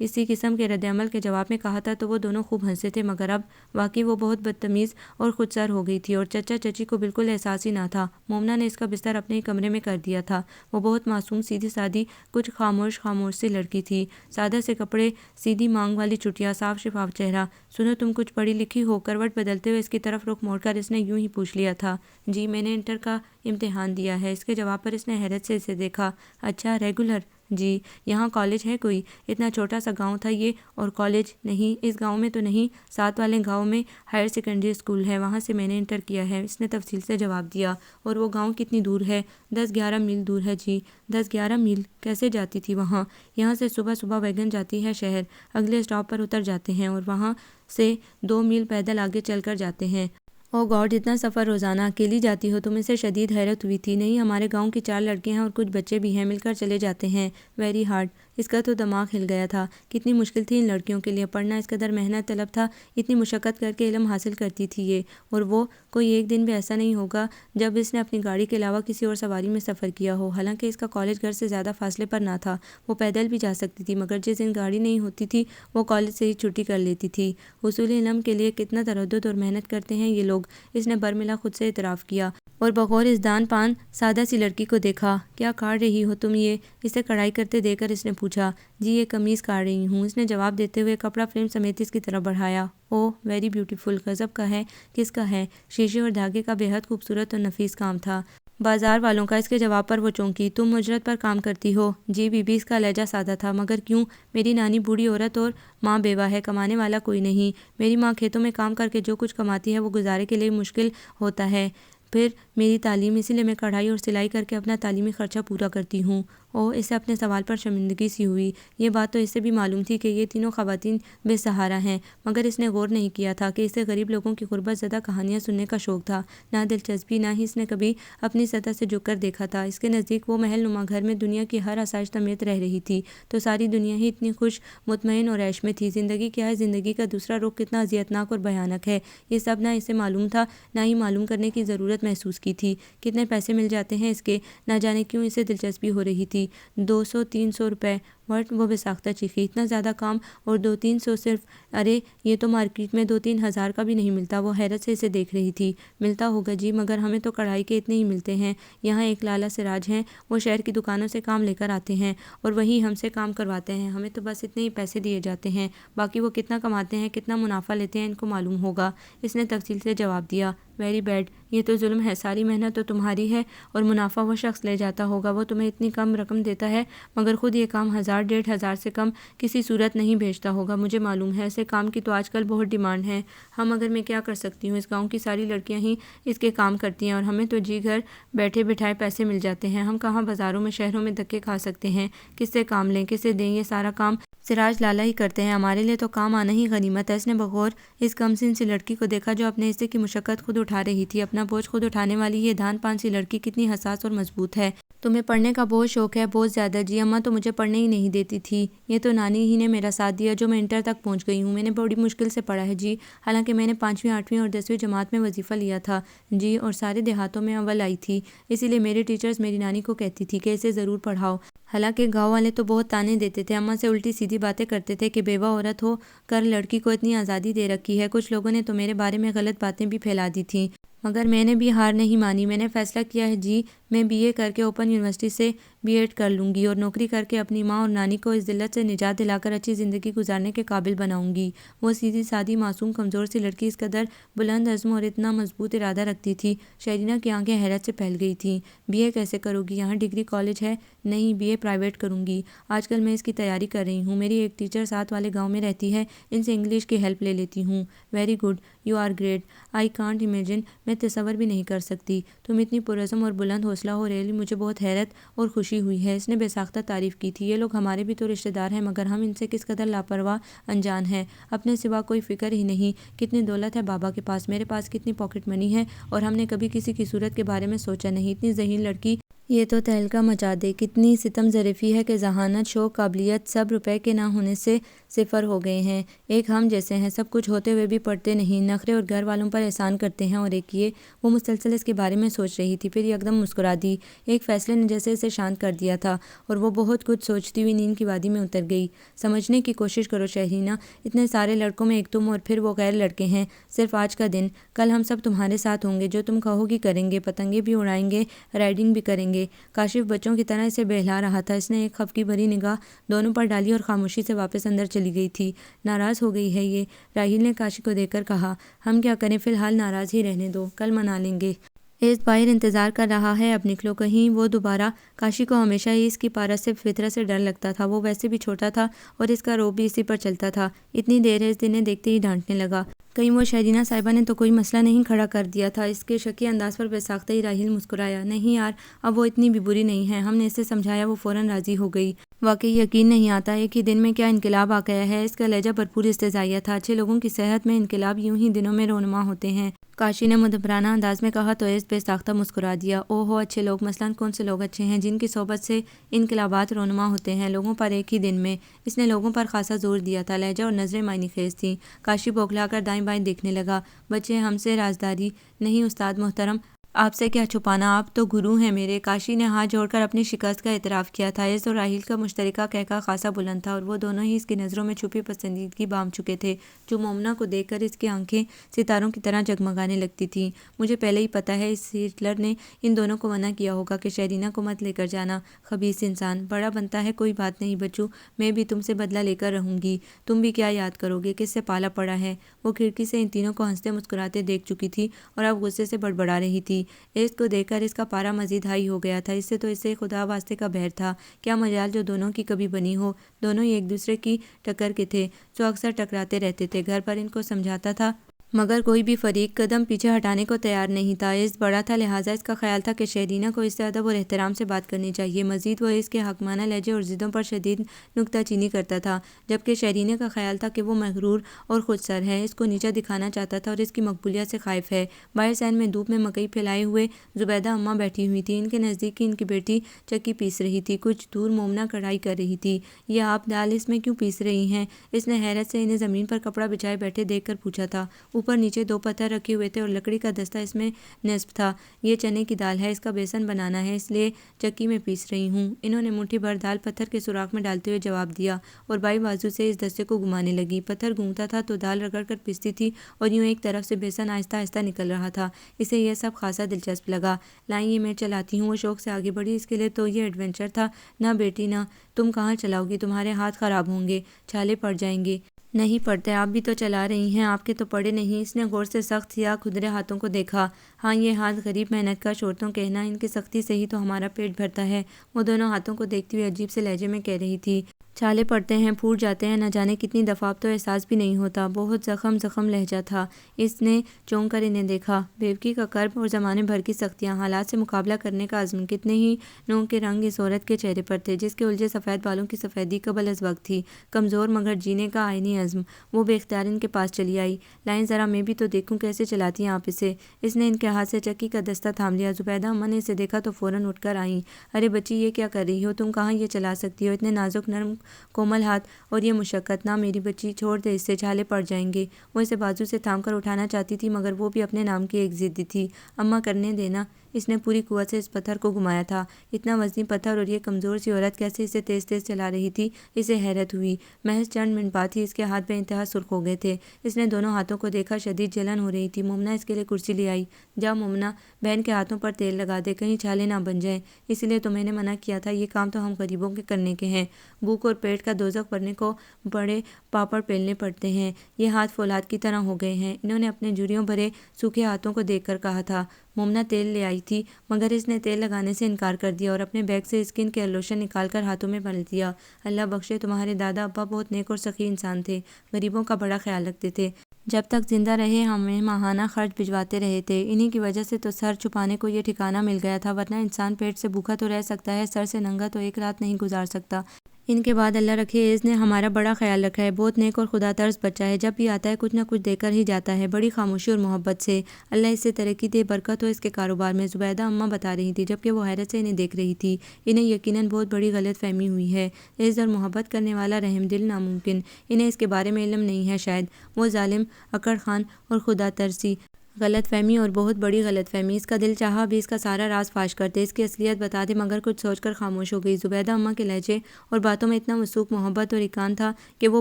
اسی قسم کے رد عمل کے جواب میں کہا تھا تو وہ دونوں خوب ہنسے تھے، مگر اب واقعی وہ بہت بدتمیز اور خود سر ہو گئی تھی اور چچا چچی کو بالکل احساس ہی نہ تھا۔ مومنہ نے اس کا بستر اپنے ہی کمرے میں کر دیا تھا۔ وہ بہت معصوم، سیدھی سادی، کچھ خاموش سی لڑکی تھی، سادہ سے کپڑے، سیدھی مانگ والی چٹیا، صاف شفاف چہرہ۔ سنو تم کچھ پڑھی لکھی ہو؟ کروٹ بدلتے ہوئے اس کی طرف رخ موڑ کر اس نے یوں ہی پوچھ لیا تھا۔ جی، میں نے انٹر کا امتحان دیا ہے۔ اس کے جواب پر اس نے حیرت سے اسے دیکھا۔ اچھا، ریگولر؟ جی۔ یہاں کالج ہے کوئی؟ اتنا چھوٹا سا گاؤں تھا یہ، اور کالج نہیں؟ اس گاؤں میں تو نہیں، ساتھ والے گاؤں میں ہائر سیکنڈری اسکول ہے، وہاں سے میں نے انٹر کیا ہے، اس نے تفصیل سے جواب دیا۔ اور وہ گاؤں کتنی دور ہے؟ 10-11 میل دور ہے جی۔ 10-11 میل؟ کیسے جاتی تھی وہاں؟ یہاں سے صبح صبح ویگن جاتی ہے شہر، اگلے اسٹاپ پر اتر جاتے ہیں اور وہاں سے 2 میل پیدل آگے چل کر جاتے ہیں۔ او گاڈ، اتنا سفر روزانہ اکیلی جاتی ہو تم؟ اسے شدید حیرت ہوئی تھی۔ نہیں، ہمارے گاؤں کی 4 لڑکے ہیں اور کچھ بچے بھی ہیں، مل کر چلے جاتے ہیں۔ Very hard. اس کا تو دماغ ہل گیا تھا۔ کتنی مشکل تھی ان لڑکیوں کے لیے، پڑھنا اس قدر محنت طلب تھا، اتنی مشقت کر کے علم حاصل کرتی تھی یہ، اور وہ کوئی ایک دن بھی ایسا نہیں ہوگا جب اس نے اپنی گاڑی کے علاوہ کسی اور سواری میں سفر کیا ہو۔ حالانکہ اس کا کالج گھر سے زیادہ فاصلے پر نہ تھا، وہ پیدل بھی جا سکتی تھی، مگر جس دن گاڑی نہیں ہوتی تھی وہ کالج سے ہی چھٹی کر لیتی تھی۔ حصول علم کے لیے کتنا تردد اور محنت کرتے ہیں یہ لوگ، اس نے برملا خود سے اعتراف کیا، اور بغور اس دان پان سادہ سی لڑکی کو دیکھا۔ کیا کاٹ رہی ہو تم یہ؟ اسے کڑھائی کرتے دیکھ کر اس نے پوچھا۔ جی، یہ قمیض کاٹ رہی ہوں، اس نے جواب دیتے ہوئے کپڑا فریم سمیت اس کی طرف بڑھایا۔ اوہ، ویری بیوٹیفل۔ غضب کا ہے؟ کس کا ہے؟ شیشے اور دھاگے کا بے حد خوبصورت اور نفیس کام تھا۔ بازار والوں کا۔ اس کے جواب پر وہ چونکی۔ تم اجرت پر کام کرتی ہو؟ جی بی بی۔ اس کا لہجہ سادہ تھا۔ مگر کیوں؟ میری نانی بوڑھی عورت اور ماں بیوہ ہے، کمانے والا کوئی نہیں۔ میری ماں کھیتوں میں کام کر کے جو کچھ کماتی ہے وہ گزارے کے لیے مشکل ہوتا ہے۔ پھر میری تعلیم، اسی لیے میں کڑھائی اور سلائی کر کے اپنا تعلیمی خرچہ پورا کرتی ہوں۔ اوہ، اسے اپنے سوال پر شرمندگی سی ہوئی۔ یہ بات تو اسے بھی معلوم تھی کہ یہ تینوں خواتین بے سہارا ہیں، مگر اس نے غور نہیں کیا تھا کہ اسے غریب لوگوں کی غربت زدہ کہانیاں سننے کا شوق تھا۔ نہ دلچسپی، نہ ہی اس نے کبھی اپنی سطح سے جھک کر دیکھا تھا۔ اس کے نزدیک وہ محل نما گھر میں دنیا کی ہر آسائش سمیت رہ رہی تھی تو ساری دنیا ہی اتنی خوش مطمئن اور عیش میں تھی۔ زندگی کیا ہے، زندگی کا دوسرا رخ کتنا اذیتناک اور بھیانک ہے، یہ سب نہ اسے معلوم تھا، نہ ہی معلوم کرنے کی ضرورت محسوس کی تھی۔ کتنے پیسے مل جاتے ہیں اس کے، نہ جانے کیوں اسے دلچسپی ہو رہی تھی۔ 200-300 روپے۔ وٹ؟ وہ بے ساختہ چیخی۔ اتنا زیادہ کام اور 200-300 صرف؟ ارے یہ تو مارکیٹ میں 2-3 ہزار کا بھی نہیں ملتا۔ وہ حیرت سے اسے دیکھ رہی تھی۔ ملتا ہوگا جی، مگر ہمیں تو کڑھائی کے اتنے ہی ملتے ہیں۔ یہاں ایک لالا سراج ہیں، وہ شہر کی دکانوں سے کام لے کر آتے ہیں اور وہی ہم سے کام کرواتے ہیں، ہمیں تو بس اتنے ہی پیسے دیے جاتے ہیں، باقی وہ کتنا کماتے ہیں، کتنا منافع لیتے ہیں، ان کو معلوم ہوگا، اس نے تفصیل سے جواب دیا۔ ویری بیڈ، یہ تو ظلم ہے، ساری محنت تو تمہاری ہے اور منافع وہ شخص لے جاتا ہوگا، وہ تمہیں اتنی کم رقم دیتا ہے مگر خود یہ کام 1000-1500 سے کم کسی صورت نہیں بھیجتا ہوگا، مجھے معلوم ہے۔ ایسے کام کی تو آج کل بہت ڈیمانڈ ہے، مگر میں کیا کر سکتی ہوں، اس گاؤں کی ساری لڑکیاں ہی اس کے کام کرتی ہیں اور ہمیں تو جی گھر بیٹھے بٹھائے پیسے مل جاتے ہیں، ہم کہاں بازاروں میں شہروں میں دھکے کھا سکتے ہیں، کس سے کام لیں، کسے دیں، یہ سارا کام سراج لالا ہی کرتے ہیں، ہمارے لیے تو کام آنا ہی غنیمت ہے۔ اس نے بغور اس کم سن سی لڑکی کو دیکھا جو اپنے حصے کی مشقت خود اٹھا رہی تھی، اپنا بوجھ خود اٹھانے والی یہ دان پان سی لڑکی کتنی حساس اور مضبوط ہے۔ تمہیں پڑھنے کا بہت شوق ہے؟ بہت زیادہ جی، اماں تو مجھے پڑھنے ہی نہیں دیتی تھی، یہ تو نانی ہی نے میرا ساتھ دیا جو میں انٹر تک پہنچ گئی ہوں، میں نے بڑی مشکل سے پڑھا ہے جی، حالانکہ میں نے 5ویں 8ویں اور 10ویں جماعت میں وظیفہ لیا تھا جی، اور سارے دیہاتوں میں اول آئی تھی، اسی لیے میری ٹیچرز میری نانی کو کہتی تھی کہ اسے ضرور پڑھاؤ۔ حالانکہ گاؤں والے تو بہت تانے دیتے تھے، اماں سے الٹی سیدھی باتیں کرتے تھے کہ بیوہ عورت ہو کر لڑکی کو اتنی آزادی دے رکھی ہے، کچھ لوگوں نے تو میرے بارے میں غلط باتیں بھی پھیلا دی تھیں، مگر میں نے بھی ہار نہیں مانی، میں نے فیصلہ کیا ہے جی، میں بی اے کر کے اوپن یونیورسٹی سے بی ایڈ کر لوں گی اور نوکری کر کے اپنی ماں اور نانی کو اس ذلت سے نجات دلا کر اچھی زندگی گزارنے کے قابل بناؤں گی۔ وہ سیدھی سادی معصوم کمزور سی لڑکی اس قدر بلند عزم اور اتنا مضبوط ارادہ رکھتی تھی، شیرینہ کی آنکھیں حیرت سے پھیل گئی تھیں۔ بی اے کیسے کرو گی؟ یہاں ڈگری کالج ہے؟ نہیں، بی اے پرائیویٹ کروں گی، آج کل میں اس کی تیاری کر رہی ہوں، میری ایک ٹیچر ساتھ والے گاؤں میں رہتی ہے، ان سے انگلش کی ہیلپ لے لیتی ہوں۔ Very good, you are great, I can't imagine, میں تصور بھی نہیں کر سکتی، تم اتنی پرعزم اور بلند حوصلہ ہو، ریلی مجھے بہت حیرت اور خوشی ہوئی ہے، اس نے بے ساختہ تعریف کی تھی۔ یہ لوگ ہمارے بھی تو رشتہ دار ہیں، مگر ہم ان سے کس قدر لاپرواہ انجان ہیں، اپنے سوا کوئی فکر ہی نہیں، کتنی دولت ہے بابا کے پاس، میرے پاس کتنی پاکٹ منی ہے اور ہم نے کبھی کسی کی صورت کے بارے میں سوچا نہیں، اتنی ذہین لڑکی یہ تو تہلکہ مچا دے، کتنی ستم ظریفی ہے کہ ذہانت، شوق، قابلیت سب روپے کے نہ ہونے سے صفر ہو گئے ہیں۔ ایک ہم جیسے ہیں، سب کچھ ہوتے ہوئے بھی پڑھتے نہیں، نخرے اور گھر والوں پر احسان کرتے ہیں، اور ایک یہ۔ وہ مسلسل اس کے بارے میں سوچ رہی تھی، پھر یکدم مسکرا دی۔ ایک فیصلے نے جیسے اسے شانت کر دیا تھا، اور وہ بہت کچھ سوچتی ہوئی نیند کی وادی میں اتر گئی۔ سمجھنے کی کوشش کرو شہرینہ، اتنے سارے لڑکوں میں ایک تم، اور پھر وہ غیر لڑکے ہیں۔ صرف آج کا دن، کل ہم سب تمہارے ساتھ ہوں گے، جو تم کہو گی کریں گے، پتنگیں بھی اڑائیں گے، رائڈنگ بھی کریں گے۔ کاشف بچوں کی طرح اسے بہلا رہا تھا۔ اس نے ایک خفگی بھری نگاہ دونوں پر ڈالی اور خاموشی سے واپس اندر چلی گئی تھی۔ ناراض ہو گئی ہے یہ، راحیل نے کاشف کو دیکھ کر کہا۔ ہم کیا کریں، فی الحال ناراض ہی رہنے دو، کل منا لیں گے۔ اس باہر انتظار کر رہا ہے، اب نکلو کہیں وہ دوبارہ۔ کاشف کو ہمیشہ ہی اس کی پارس سے فطرت سے ڈر لگتا تھا۔ وہ ویسے بھی چھوٹا تھا اور اس کا روب بھی اسی پر چلتا تھا۔ اتنی دیر ہے، اس دن نے دیکھتے ہی ڈانٹنے لگا۔ کہیں وہ شہرینہ صاحبہ نے تو کوئی مسئلہ نہیں کھڑا کر دیا تھا؟ اس کے شکی انداز پر بے ساختہ ہی راحیل مسکرایا۔ نہیں یار، اب وہ اتنی بھی بری نہیں ہے، ہم نے اسے سمجھایا، وہ فوراً راضی ہو گئی۔ واقعی یقین نہیں آتا ایک ہی دن میں کیا انقلاب آ گیا ہے۔ اس کا لہجہ بھرپور استہزائیہ تھا۔ اچھے لوگوں کی صحت میں انقلاب یوں ہی دنوں میں رونما ہوتے ہیں۔ کاشف نے مدبرانہ انداز میں کہا تو اس بے ساختہ مسکرا دیا۔ او ہو، اچھے لوگ مثلاً کون سے لوگ اچھے ہیں جن کی صحبت سے انقلابات رونما ہوتے ہیں لوگوں پر ایک ہی دن میں؟ اس نے لوگوں پر خاصا زور دیا تھا۔ لہجہ اور نظریں معنی خیز تھیں۔ کاشف بوکھلا کر دائیں بائیں دیکھنے لگا۔ بچے ہم سے رازداری نہیں استاد محترم، آپ سے کیا چھپانا، آپ تو گرو ہیں میرے۔ کاشف نے ہاتھ جوڑ کر اپنی شکست کا اعتراف کیا تھا۔ اس اور راحیل کا مشترکہ قہقہ خاصا بلند تھا، اور وہ دونوں ہی اس کی نظروں میں چھپی پسندیدگی بام چکے تھے، جو مومنہ کو دیکھ کر اس کی آنکھیں ستاروں کی طرح جگمگانے لگتی تھیں۔ مجھے پہلے ہی پتہ ہے اس ہٹلر نے ان دونوں کو منع کیا ہوگا کہ شہرینہ کو مت لے کر جانا۔ خبیث انسان، بڑا بنتا ہے، کوئی بات نہیں بچو، میں بھی تم سے بدلہ لے کر رہوں گی۔ تم بھی کیا یاد کرو گے، کس سے پالا پڑا ہے۔ وہ کھڑکی سے ان تینوں کو ہنستے مسکراتے دیکھ چکی تھی اور اب غصے سے بڑبڑا رہی تھی۔ اس کو دیکھ کر اس کا پارا مزید ہائی ہو گیا تھا۔ اس سے تو اسے خدا واسطے کا بہر تھا، کیا مجال جو دونوں کی کبھی بنی ہو۔ دونوں ہی ایک دوسرے کی ٹکر کے تھے، سو اکثر ٹکراتے رہتے تھے۔ گھر پر ان کو سمجھاتا تھا مگر کوئی بھی فریق قدم پیچھے ہٹانے کو تیار نہیں تھا۔ اس بڑا تھا، لہٰذا اس کا خیال تھا کہ شہرینہ کو اس سے ادب اور احترام سے بات کرنی چاہیے۔ مزید وہ اس کے حاکمانہ لہجے اور ضدوں پر شدید نکتہ چینی کرتا تھا، جبکہ شہرینہ کا خیال تھا کہ وہ مغرور اور خود سر ہے، اس کو نیچا دکھانا چاہتا تھا اور اس کی مقبولیت سے خائف ہے۔ باہر صحن میں دھوپ میں مکئی پھیلائے ہوئے زبیدہ اماں بیٹھی ہوئی تھیں۔ ان کے نزدیک ہی ان کی بیٹی چکی پیس رہی تھی، کچھ دور مومنہ کڑھائی کر رہی تھی۔ یہ آپ دال اس میں کیوں پیس رہی ہیں؟ اس نے حیرت سے انہیں زمین پر کپڑا بچھائے بیٹھے دیکھ کر پوچھا تھا۔ اوپر نیچے دو پتھر رکھے ہوئے تھے اور لکڑی کا دستہ اس میں نصب تھا۔ یہ چنے کی دال ہے، اس کا بیسن بنانا ہے، اس لیے چکی میں پیس رہی ہوں۔ انہوں نے مٹھی بھر دال پتھر کے سوراخ میں ڈالتے ہوئے جواب دیا اور بائیں بازو سے اس دستے کو گھمانے لگی۔ پتھر گونگتا تھا تو دال رگڑ کر پیستی تھی اور یوں ایک طرف سے بیسن آہستہ آہستہ نکل رہا تھا۔ اسے یہ سب خاصا دلچسپ لگا۔ لائیں یہ میں چلاتی ہوں۔ وہ شوق سے آگے بڑھی۔ اس کے لیے تو یہ ایڈونچر تھا۔ نہ بیٹی نہ، تم کہاں چلاؤ گی، تمہارے ہاتھ خراب ہوں گے، چھالے پڑ جائیں گے۔ نہیں پڑتے، آپ بھی تو چلا رہی ہیں، آپ کے تو پڑے نہیں۔ اس نے غور سے سخت سیاہ کھدرے ہاتھوں کو دیکھا۔ ہاں، یہ ہاتھ غریب محنت کش عورتوں کے ہیں، ان کی سختی سے ہی تو ہمارا پیٹ بھرتا ہے۔ وہ دونوں ہاتھوں کو دیکھتی ہوئی عجیب سے لہجے میں کہہ رہی تھی۔ چھالے پڑتے ہیں، پھوٹ جاتے ہیں، نہ جانے کتنی دفعہ، اب تو احساس بھی نہیں ہوتا۔ بہت زخم لہجہ تھا۔ اس نے چونک کر انہیں دیکھا۔ بیوقی کا کرب اور زمانے بھر کی سختیاں، حالات سے مقابلہ کرنے کا عزم، کتنے ہی نوع کے رنگ اس عورت کے چہرے پر تھے، جس کے الجھے سفید بالوں کی سفیدی قبل از وقت تھی۔ کمزور مگر جینے کا آئینی عزم۔ وہ بے اختیار ان کے پاس چلی آئی۔ لائیں ذرا میں بھی تو دیکھوں کیسے چلاتی ہیں آپ اسے۔ اس نے ان کے ہاتھ سے چکی کا دستہ تھام لیا۔ زبیدہ اماں نے اسے دیکھا تو فوراً اٹھ کر آئیں۔ ارے بچی، یہ کیا کر رہی ہو تم، کہاں یہ چلا سکتی ہو، اتنے نازک نرم کومل ہاتھ اور یہ مشقت۔ نہ میری بچی، چھوڑ دے اسے، چھالے پڑ جائیں گے۔ وہ اسے بازو سے تھام کر اٹھانا چاہتی تھی مگر وہ بھی اپنے نام کی ایک ضد تھی۔ اماں کرنے دینا۔ اس نے پوری قوت سے اس پتھر کو گھمایا تھا۔ اتنا وزنی پتھر اور یہ کمزور سی عورت کیسے اسے تیز تیز چلا رہی تھی، اسے حیرت ہوئی۔ محض چند منٹ بعد ہی اس کے ہاتھ بے انتہا سرخ ہو گئے تھے۔ اس نے دونوں ہاتھوں کو دیکھا، شدید جلن ہو رہی تھی۔ مومنہ اس کے لیے کرسی لے آئی۔ جا مومنہ، بہن کے ہاتھوں پر تیل لگا دے، کہیں چھالے نہ بن جائیں، اس لیے تو میں نے منع کیا تھا، یہ کام تو ہم غریبوں کے کرنے کے ہیں۔ بھوک اور پیٹ کا دوزخ بھرنے کو بڑے پاپڑ پیلنے پڑتے ہیں۔ یہ ہاتھ فولاد کی طرح ہو گئے ہیں۔ انہوں نے اپنے جوریوں بھرے سوکھے ہاتھوں کو دیکھ کر کہا تھا۔ مومنہ تیل لے آئی تھی مگر اس نے تیل لگانے سے انکار کر دیا اور اپنے بیگ سے اسکن کیئر لوشن نکال کر ہاتھوں میں مل دیا۔ اللہ بخشے، تمہارے دادا ابا بہت نیک اور سخی انسان تھے، غریبوں کا بڑا خیال رکھتے تھے۔ جب تک زندہ رہے ہمیں ماہانہ خرچ بھجواتے رہے تھے۔ انہی کی وجہ سے تو سر چھپانے کو یہ ٹھکانہ مل گیا تھا، ورنہ انسان پیٹ سے بھوکا تو رہ سکتا ہے، سر سے ننگا تو ایک رات نہیں گزار سکتا۔ ان کے بعد اللہ رکھے ایز نے ہمارا بڑا خیال رکھا ہے، بہت نیک اور خدا طرز بچہ ہے، جب بھی آتا ہے کچھ نہ کچھ دے کر ہی جاتا ہے، بڑی خاموشی اور محبت سے۔ اللہ اس سے ترقی دے، برکت ہو اس کے کاروبار میں، زبیدہ اماں بتا رہی تھی جبکہ وہ حیرت سے انہیں دیکھ رہی تھی۔ انہیں یقیناً بہت بڑی غلط فہمی ہوئی ہے۔ ایز اور محبت کرنے والا، رحم دل، ناممکن۔ انہیں اس کے بارے میں علم نہیں ہے شاید۔ وہ ظالم، اکڑ خان اور خدا ترسی، غلط فہمی اور بہت بڑی غلط فہمی۔ اس کا دل چاہا بھی اس کا سارا راز فاش کرتے، اس کی اصلیت بتا دے، مگر کچھ سوچ کر خاموش ہو گئی۔ زبیدہ اماں کے لہجے اور باتوں میں اتنا وثوق، محبت اور اکان تھا کہ وہ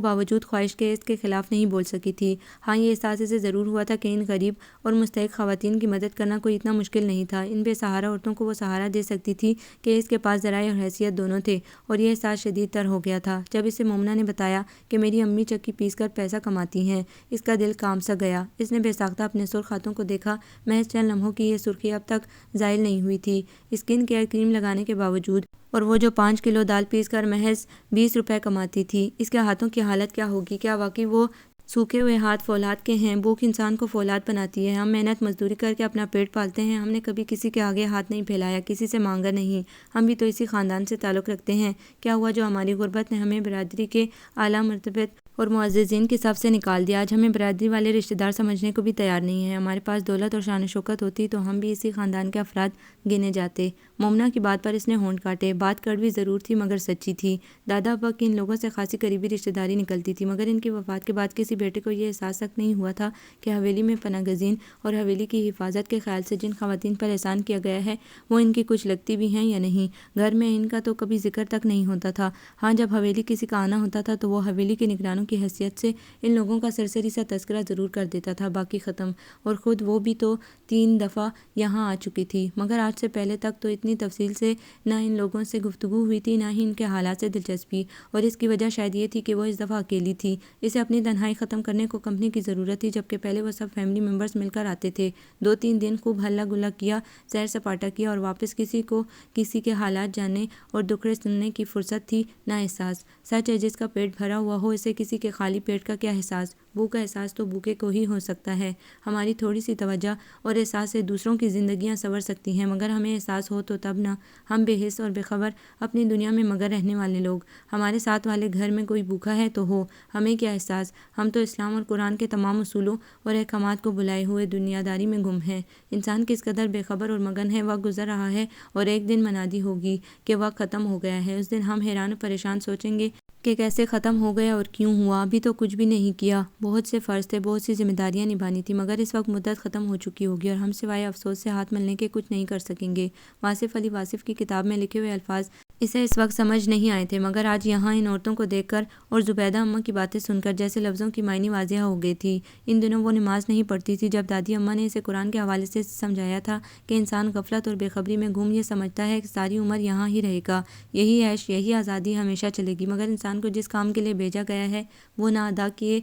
باوجود خواہش کے اس کے خلاف نہیں بول سکی تھی۔ ہاں، یہ احساس اسے ضرور ہوا تھا کہ ان غریب اور مستحق خواتین کی مدد کرنا کوئی اتنا مشکل نہیں تھا۔ ان بے سہارا عورتوں کو وہ سہارا دے سکتی تھی کہ اس کے پاس ذرائع اور حیثیت دونوں تھے، اور یہ احساس شدید تر ہو گیا تھا جب اسے مومنہ نے بتایا کہ میری امی چکی پیس کر پیسہ کماتی ہیں۔ اس کا دل کام سا گیا۔ اس نے بے ساختہ اپنے سرخ ہاتھوں کو دیکھا۔ محض چند لمحوں کی یہ سرخی اب تک زائل نہیں ہوئی تھی، اسکن کیئر کریم لگانے کے باوجود، اور وہ جو 5 کلو دال پیس کر محض 20 روپے کماتی تھی۔ اس کے ہاتھوں کی حالت کیا ہوگی؟ کیا واقعی وہ سوکھے ہوئے ہاتھ فولاد کے ہیں؟ بھوک انسان کو فولاد بناتی ہے۔ ہم محنت مزدوری کر کے اپنا پیٹ پالتے ہیں، ہم نے کبھی کسی کے آگے ہاتھ نہیں پھیلایا، کسی سے مانگا نہیں۔ ہم بھی تو اسی خاندان سے تعلق رکھتے ہیں۔ کیا ہوا جو ہماری غربت نے ہمیں برادری کے اعلیٰ مرتبت اور معززین کی صف سے نکال دیا؟ آج ہمیں برادری والے رشتہ دار سمجھنے کو بھی تیار نہیں ہیں۔ ہمارے پاس دولت اور شان و شوکت ہوتی تو ہم بھی اسی خاندان کے افراد گنے جاتے۔ مومنہ کی بات پر اس نے ہونٹ کاٹے۔ بات کڑوی ضرور تھی مگر سچی تھی۔ دادا ابا کی ان لوگوں سے خاصی قریبی رشتہ داری نکلتی تھی، مگر ان کی وفات کے بعد کسی بیٹے کو یہ احساس تک نہیں ہوا تھا کہ حویلی میں پناہ گزین اور حویلی کی حفاظت کے خیال سے جن خواتین پر احسان کیا گیا ہے وہ ان کی کچھ لگتی بھی ہیں یا نہیں۔ گھر میں ان کا تو کبھی ذکر تک نہیں ہوتا تھا۔ ہاں، جب حویلی کسی کا آنا ہوتا تھا تو وہ حویلی کے نگرانوں کی حیثیت سے ان لوگوں کا سرسری سا تذکرہ ضرور کر دیتا تھا، باقی ختم۔ اور خود وہ بھی تو 3 دفعہ یہاں آ چکی تھی، مگر آج سے پہلے تک تو اتنی تفصیل سے نہ ان لوگوں سے گفتگو ہوئی تھی، نہ ہی ان کے حالات سے دلچسپی، اور اس کی وجہ شاید یہ تھی کہ وہ اس دفعہ اکیلی تھی۔ اسے اپنی تنہائی ختم کرنے کو کمپنی کی ضرورت تھی، جبکہ پہلے وہ سب فیملی ممبرز مل کر آتے تھے۔ 2-3 دن خوب ہلا گلا کیا، سیر سپاٹا کیا، اور واپس کسی کو کسی کے حالات جاننے اور دکھڑے سننے کی فرصت تھی نہ احساس۔ سچ ہے، جس کا پیٹ بھرا ہوا ہو اسے کسی کے خالی پیٹ کا کیا احساس؟ بھوک کا احساس تو بھوکے کو ہی ہو سکتا ہے۔ ہماری تھوڑی سی توجہ اور احساس سے دوسروں کی زندگیاں سنور سکتی ہیں، مگر ہمیں احساس ہو تو تب نہ۔ ہم بے حس اور بے خبر اپنی دنیا میں مگر رہنے والے لوگ۔ ہمارے ساتھ والے گھر میں کوئی بھوکا ہے تو ہو، ہمیں کیا احساس؟ ہم تو اسلام اور قرآن کے تمام اصولوں اور احکامات کو بھلائے ہوئے دنیا داری میں گم ہیں۔ انسان کس قدر بے خبر اور مگن ہے۔ وقت گزر رہا ہے اور ایک دن منادی ہوگی کہ وقت ختم ہو گیا ہے۔ اس دن ہم حیران و پریشان سوچیں گے کہ کیسے ختم ہو گیا اور کیوں ہوا۔ ابھی تو کچھ بھی نہیں کیا۔ بہت سے فرض تھے، بہت سی ذمہ داریاں نبھانی تھی، مگر اس وقت مدت ختم ہو چکی ہوگی اور ہم سوائے افسوس سے ہاتھ ملنے کے کچھ نہیں کر سکیں گے۔ واصف علی واصف کی کتاب میں لکھے ہوئے الفاظ اسے اس وقت سمجھ نہیں آئے تھے، مگر آج یہاں ان عورتوں کو دیکھ کر اور زبیدہ اماں کی باتیں سن کر جیسے لفظوں کی معنی واضح ہو گئی تھی۔ ان دنوں وہ نماز نہیں پڑھتی تھی۔ جب دادی اماں نے اسے قرآن کے حوالے سے سمجھایا تھا کہ انسان غفلت اور بے خبری میں گم یہ سمجھتا ہے کہ ساری عمر یہاں ہی رہے گا، یہی عیش، یہی آزادی ہمیشہ چلے گی، مگر انسان کو جس کام کے لیے بھیجا گیا ہے وہ نہ ادا کیے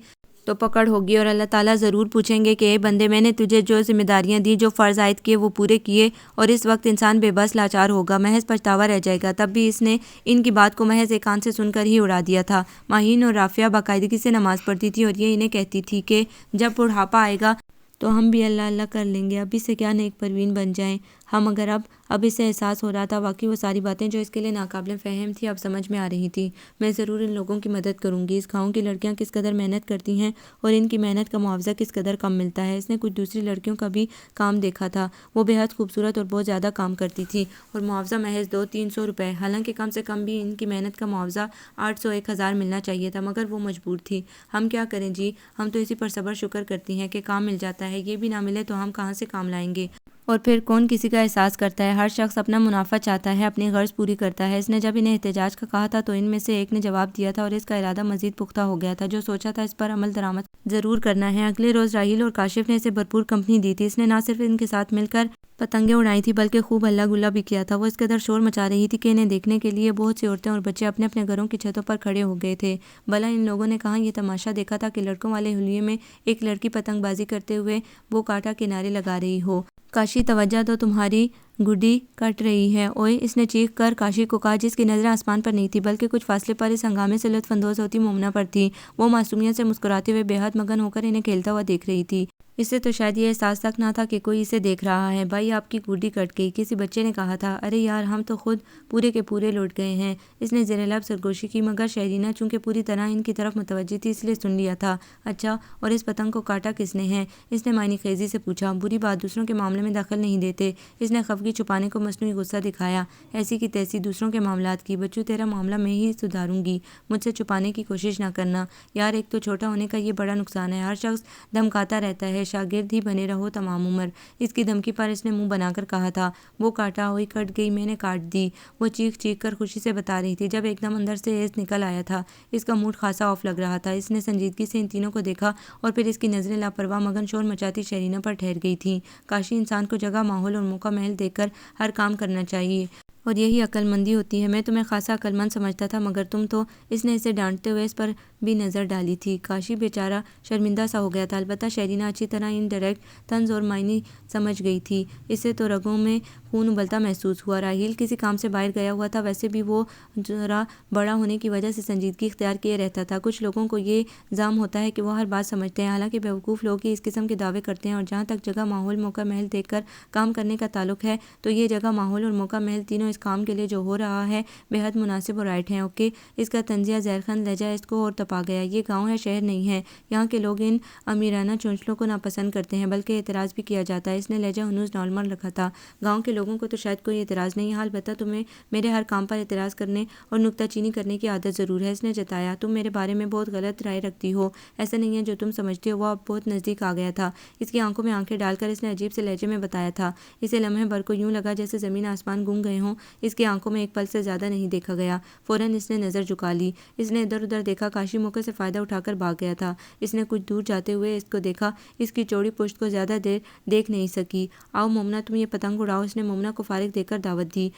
تو پکڑ ہوگی، اور اللہ تعالیٰ ضرور پوچھیں گے کہ اے بندے، میں نے تجھے جو ذمہ داریاں دی، جو فرض عائد کیے وہ پورے کیے؟ اور اس وقت انسان بے بس لاچار ہوگا، محض پچھتاوا رہ جائے گا۔ تب بھی اس نے ان کی بات کو محض ایک کان سے سن کر ہی اڑا دیا تھا۔ ماہین اور رافعہ باقاعدگی سے نماز پڑھتی تھی اور یہ انہیں کہتی تھی کہ جب بڑھاپا آئے گا تو ہم بھی اللہ اللہ کر لیں گے، ابھی سے کیا نیک پروین بن جائیں ہم۔ مگر اب اسے احساس ہو رہا تھا واقعی وہ ساری باتیں جو اس کے لیے ناقابل فہم تھی اب سمجھ میں آ رہی تھی۔ میں ضرور ان لوگوں کی مدد کروں گی۔ اس گاؤں کی لڑکیاں کس قدر محنت کرتی ہیں اور ان کی محنت کا معاوضہ کس قدر کم ملتا ہے۔ اس نے کچھ دوسری لڑکیوں کا بھی کام دیکھا تھا، وہ بے حد خوبصورت اور بہت زیادہ کام کرتی تھی اور معاوضہ محض 200-300 روپے، حالانکہ کم سے کم بھی ان کی محنت کا معاوضہ 800-1000 ملنا چاہیے تھا، مگر وہ مجبور تھی۔ ہم کیا کریں جی، ہم تو اسی پر صبر شکر کرتی ہیں کہ کام مل جاتا ہے، یہ بھی نہ ملے تو ہم کہاں سے کام لائیں گے؟ اور پھر کون کسی کا احساس کرتا ہے؟ ہر شخص اپنا منافع چاہتا ہے، اپنی غرض پوری کرتا ہے۔ اس نے جب انہیں احتجاج کا کہا تھا تو ان میں سے ایک نے جواب دیا تھا، اور اس کا ارادہ مزید پختہ ہو گیا تھا، جو سوچا تھا اس پر عمل درآمد ضرور کرنا ہے۔ اگلے روز راحیل اور کاشف نے اسے بھرپور کمپنی دی تھی۔ اس نے نہ صرف ان کے ساتھ مل کر پتنگیں اڑائی تھی بلکہ خوب ہلا گلا بھی کیا تھا۔ وہ اس قدر شور مچا رہی تھی کہ انہیں دیکھنے کے لیے بہت سی عورتیں اور بچے اپنے اپنے گھروں کی چھتوں پر کھڑے ہو گئے تھے۔ بھلا ان لوگوں نے کہاں یہ تماشا دیکھا تھا کہ لڑکوں والے حلیے میں ایک لڑکی پتنگ بازی کرتے ہوئے وہ کاٹا کنارے لگا رہی ہو۔ کاشی، توجہ دو، تمہاری گڈی کٹ رہی ہے۔ اوئے، اس نے چیخ کر کاشی کو کہا، جس کی نظریں آسمان پر نہیں تھی بلکہ کچھ فاصلے پر اس ہنگامے سے لطف اندوز ہوتی مومنہ پر تھی۔ وہ معصومیت سے مسکراتے ہوئے بے حد مگن ہو کر انہیں کھیلتا ہوا دیکھ رہی تھی۔ اسے تو شاید یہ احساس تک نہ تھا کہ کوئی اسے دیکھ رہا ہے۔ بھائی آپ کی گوڈی کٹ گئی، کسی بچے نے کہا تھا۔ ارے یار ہم تو خود پورے کے پورے لوٹ گئے ہیں۔ اس نے زیر لب سرگوشی کی، مگر شہرینہ چونکہ پوری طرح ان کی طرف متوجہ تھی اس لیے سن لیا تھا۔ اچھا اور اس پتنگ کو کاٹا کس نے ہے؟ اس نے معنی خیزی سے پوچھا۔ بری بات، دوسروں کے معاملے میں دخل نہیں دیتے۔ اس نے خفگی چھپانے کو مصنوعی غصہ دکھایا۔ ایسی کی تیسی دوسروں کے معاملات کی، بچو تیرا معاملہ میں ہی سدھاروں گی، مجھ سے چھپانے کی کوشش نہ کرنا۔ یار ایک تو چھوٹا ہونے کا یہ بڑا نقصان ہے، ہر شخص دھمکاتا رہتا ہے، شاگرد ہی بنے رہو تمام عمر۔ اس کی دھمکی پر اس نے منہ بنا کر کہا تھا، وہ کاٹا ہوئی کٹ گئی، میں نے کاٹ دی۔ وہ چیخ چیخ کر خوشی سے بتا رہی تھی جب ایک دم اندر سے ایس نکل آیا تھا۔ اس کا موڈ خاصا آف لگ رہا تھا۔ اس نے سنجیدگی سے ان تینوں کو دیکھا اور پھر اس کی نظریں لاپرواہ مگن شور مچاتی شہرینہ پر ٹھہر گئی تھیں۔ کاشی انسان کو جگہ، ماحول اور موقع محل دیکھ کر ہر کام کرنا چاہیے، اور یہی عقل مندی ہوتی ہے۔ میں تمہیں خاصا عقل مند سمجھتا تھا مگر تم تو۔ اس نے اسے ڈانٹتے ہوئے اس پر بھی نظر ڈالی تھی۔ کاشی بیچارہ شرمندہ سا ہو گیا تھا، البتہ شہرینہ اچھی طرح ان ڈائریکٹ طنز اور معنی سمجھ گئی تھی۔ اسے تو رگوں میں خون ابلتا محسوس ہوا۔ راحیل کسی کام سے باہر گیا ہوا تھا، ویسے بھی وہ ذرا بڑا ہونے کی وجہ سے سنجیدگی اختیار کیے رہتا تھا۔ کچھ لوگوں کو یہ ظلم ہوتا ہے کہ وہ ہر بات سمجھتے ہیں، حالانکہ بیوقوف لوگ ہی اس قسم کے دعوے کرتے ہیں۔ اور جہاں تک جگہ، ماحول، موقع محل دیکھ کر کام کرنے کا تعلق ہے تو یہ جگہ، ماحول اور موقع محل تینوں اس کام کے لیے جو ہو رہا ہے بے حد مناسب اور رائٹ ہیں۔ اوکے، اس کا طنزیہ زہرخند لہجہ اس کو اور تپا گیا۔ یہ گاؤں ہے، شہر نہیں ہے۔ یہاں کے لوگ ان امیرانہ چونچلوں کو ناپسند کرتے ہیں، بلکہ اعتراض بھی کیا جاتا ہے۔ اس نے لہجہ ہنوز نارمل رکھا تھا۔ گاؤں کے لوگوں کو تو شاید کوئی اعتراض نہیں ہے، البتہ تمہیں میرے ہر کام پر اعتراض کرنے اور نکتہ چینی کرنے کی عادت ضرور ہے۔ اس نے جتایا، تم میرے بارے میں بہت غلط رائے رکھتی ہو، ایسا نہیں ہے جو تم سمجھتی ہو۔ وہ اب بہت نزدیک آ گیا تھا۔ اس کی آنکھوں میں آنکھیں ڈال کر اس نے عجیب سے لہجے میں بتایا تھا۔ اسے لمحے بھر کو یوں لگا جیسے زمین آسمان گم گئے ہوں، اس کی آنکھوں میں ایک پل سے زیادہ نہیں دیکھا گیا۔ فوراً اس نے نظر جھکا لی۔ اس نے ادھر ادھر دیکھا، کاشی موقع سے فائدہ اٹھا کر بھاگ گیا تھا۔ اس نے کچھ دور جاتے ہوئے اس کو دیکھا، اس کی چوڑی پشت کو زیادہ دیر دیکھ نہیں سکی۔ آؤ مومنا تم یہ پتنگ اڑاؤ، اس نے مومنا کو فارغ دیکھ کر دعوت دی۔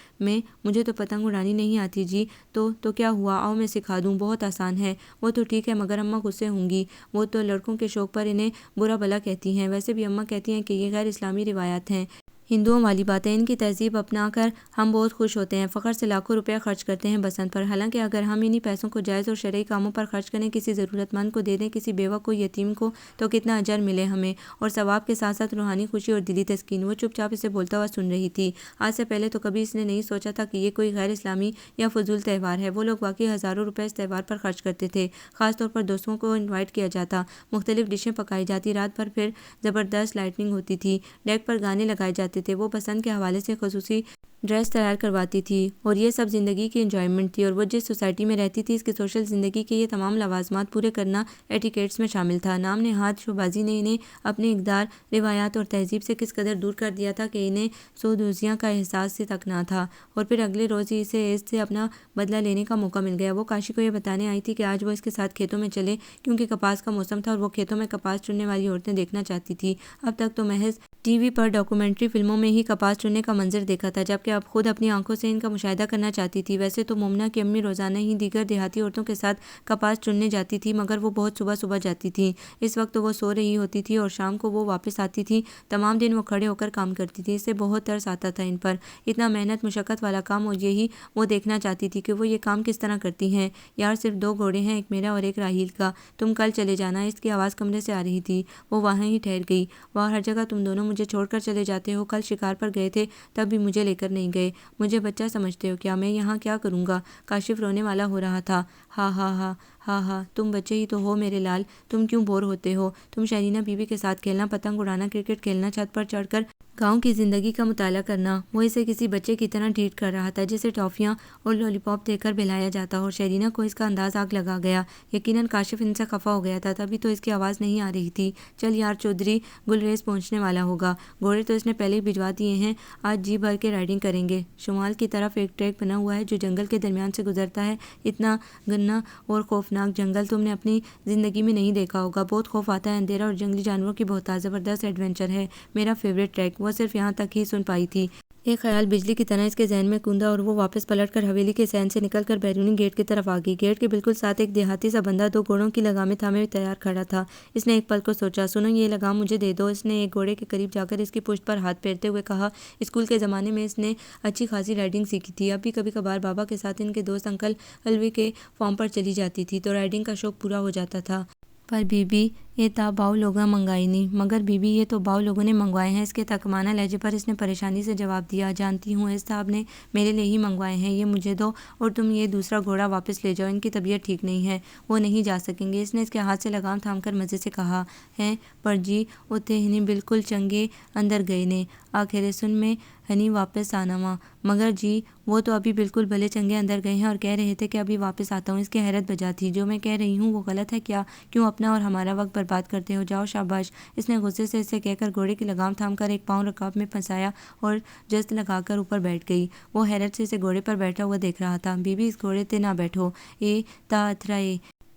مجھے تو پتنگ اڑانی نہیں آتی جی۔ تو کیا ہوا، آؤ میں سکھا دوں، بہت آسان ہے۔ وہ تو ٹھیک ہے مگر اماں غصے ہوں گی، وہ تو لڑکوں کے شوق پر انہیں برا بھلا کہتی ہیں۔ ویسے بھی اماں کہتی ہیں کہ یہ غیر اسلامی روایات ہیں، ہندوؤں والی باتیں۔ ان کی تہذیب اپنا کر ہم بہت خوش ہوتے ہیں، فخر سے لاکھوں روپے خرچ کرتے ہیں بسنت پر۔ حالانکہ اگر ہم انہی پیسوں کو جائز اور شرعی کاموں پر خرچ کریں، کسی ضرورت مند کو دے دیں، کسی بیوہ کو، یتیم کو، تو کتنا اجر ملے ہمیں، اور ثواب کے ساتھ ساتھ روحانی خوشی اور دلی تسکین۔ وہ چپ چاپ اسے بولتا ہوا سن رہی تھی۔ آج سے پہلے تو کبھی اس نے نہیں سوچا تھا کہ یہ کوئی غیر اسلامی یا فضول تہوار ہے۔ وہ لوگ واقعی ہزاروں روپے اس تہوار پر خرچ کرتے تھے، خاص طور پر دوستوں کو انوائٹ کیا جاتا، مختلف ڈشیں پکائی جاتی، رات بھر پھر زبردست لائٹنگ ہوتی تھی، ڈیک پر گانے لگائے جاتے تھے، وہ بسنت کے حوالے سے خصوصی ڈریس تیار کرواتی تھی، اور یہ سب زندگی کی انجوائمنٹ تھی۔ اور وہ جس سوسائٹی میں رہتی تھی، اس کی سوشل زندگی کے یہ تمام لوازمات پورے کرنا ایٹیکیٹس میں شامل تھا۔ نام نہاد شوبازی نے انہیں اپنے اقدار، روایات اور تہذیب سے کس قدر دور کر دیا تھا کہ انہیں سودوزیاں کا احساس سے تک نہ تھا۔ اور پھر اگلے روز ہی اسے ایس سے اپنا بدلہ لینے کا موقع مل گیا۔ وہ کاشی کو یہ بتانے آئی تھی کہ آج وہ اس کے ساتھ کھیتوں میں چلے، کیونکہ کپاس کا موسم تھا اور وہ کھیتوں میں کپاس چننے والی عورتیں دیکھنا چاہتی تھی۔ اب تک تو محض ٹی وی پر ڈاکومنٹری فلموں میں ہی کپاس چننے کا منظر دیکھا تھا، جبکہ اب خود اپنی آنکھوں سے ان کا مشاہدہ کرنا چاہتی تھی۔ ویسے تو مومنا کی امی روزانہ ہی دیگر دیہاتی عورتوں کے ساتھ کپاس چننے جاتی تھی، مگر وہ بہت صبح صبح جاتی تھیں۔ اس وقت تو وہ سو رہی ہوتی تھی اور شام کو وہ واپس آتی تھی۔ تمام دن وہ کھڑے ہو کر کام کرتی تھی، اسے بہت ترس آتا تھا ان پر، اتنا محنت مشقت والا کام، اور یہی وہ دیکھنا چاہتی تھی کہ وہ یہ کام کس طرح کرتی ہیں۔ یار صرف دو گھوڑے ہیں، ایک میرا اور ایک راحیل کا، تم کل چلے جانا۔ اس کی آواز کمرے سے آ رہی تھی۔ وہ وہاں ہی ٹھہر گئی۔ وہاں ہر جگہ تم دونوں مجھے چھوڑ کر چلے جاتے ہو، کل شکار پر گئے تھے تب بھی مجھے لے کر نہیں گئے، مجھے بچہ سمجھتے ہو کیا؟ میں یہاں کیا کروں گا؟ کاشف رونے والا ہو رہا تھا۔ ہاں ہاں ہاں ہاں ہاں، تم بچے ہی تو ہو میرے لال، تم کیوں بور ہوتے ہو؟ تم شہرینہ بیوی کے ساتھ کھیلنا، پتنگ اڑانا، کرکٹ کھیلنا، چھت پر چڑھ کر گاؤں کی زندگی کا مطالعہ کرنا۔ وہ اسے کسی بچے کی طرح ٹریٹ کر رہا تھا جسے ٹافیاں اور لالی پاپ دے کر بہلایا جاتا، اور شہرینہ کو اس کا انداز آگ لگا گیا۔ یقیناً کاشف ان سے خفا ہو گیا تھا، تبھی تو اس کی آواز نہیں آ رہی تھی۔ چل یار، چودھری گلریز پہنچنے والا ہوگا، گھوڑے تو اس نے پہلے ہی بھجوا دیے ہیں، آج جی بھر کے رائڈنگ کریں گے۔ شمال کی طرف ایک ٹریک بنا ہوا ہے جو جنگل کے درمیان سے گزرتا ہے، اتنا گنا اور خوفناک جنگل تم نے اپنی زندگی میں نہیں دیکھا ہوگا، بہت خوف آتا ہے، اندھیرا اور جنگلی جانوروں کی بہتات، زبردست ایڈونچر ہے، میرا فیوریٹ ٹریک۔ وہ صرف یہاں تک ہی سن پائی تھی۔ ایک خیال بجلی کی طرح اس کے ذہن میں کوندا اور وہ واپس پلٹ کر حویلی کے صحن سے نکل کر بیرونی گیٹ کی طرف آ گئی۔ گیٹ کے بالکل ساتھ ایک دیہاتی سا بندہ دو گھوڑوں کی لگامیں تھامے تیار کھڑا تھا۔ اس نے ایک پل کو سوچا، سنو یہ لگام مجھے دے دو۔ اس نے ایک گھوڑے کے قریب جا کر اس کی پشت پر ہاتھ پھیرتے ہوئے کہا۔ اسکول کے زمانے میں اس نے اچھی خاصی رائڈنگ سیکھی تھی، اب بھی کبھی کبھار بابا کے ساتھ ان کے دوست انکل الوی کے فارم پر چلی جاتی تھی تو رائڈنگ کا شوق پورا ہو جاتا تھا۔ پر بی بی یہ تا باؤ لوگاں منگائی نہیں، مگر بی بی یہ تو باؤ لوگوں نے منگوائے ہیں۔ اس کے ترکمانہ لہجے پر اس نے پریشانی سے جواب دیا، جانتی ہوں اس صاحب نے میرے لیے ہی منگوائے ہیں، یہ مجھے دو اور تم یہ دوسرا گھوڑا واپس لے جاؤ، ان کی طبیعت ٹھیک نہیں ہے، وہ نہیں جا سکیں گے۔ اس نے اس کے ہاتھ سے لگام تھام کر مزے سے کہا ہیں پر جی اتھے ہنی بالکل چنگے اندر گئے نے، آخر سن میں ہنی واپس آنا ماں، مگر جی وہ تو ابھی بالکل بھلے چنگے اندر گئے ہیں اور کہہ رہے تھے کہ ابھی واپس آتا ہوں۔ اس کی حیرت بجا تھی، جو میں کہہ رہی ہوں وہ غلط ہے کیا؟ کیوں اپنا اور ہمارا وقت برباد کرتے ہو؟ جاؤ شاباش۔ اس نے غصے سے اسے کہہ کر گھوڑے کی لگام تھام کر ایک پاؤں رکاب میں پھنسایا اور جست لگا کر اوپر بیٹھ گئی۔ وہ حیرت سے اسے گھوڑے پر بیٹھا ہوا دیکھ رہا تھا۔ بی بی اس گھوڑے تے نہ بیٹھو، اے تا اتھرا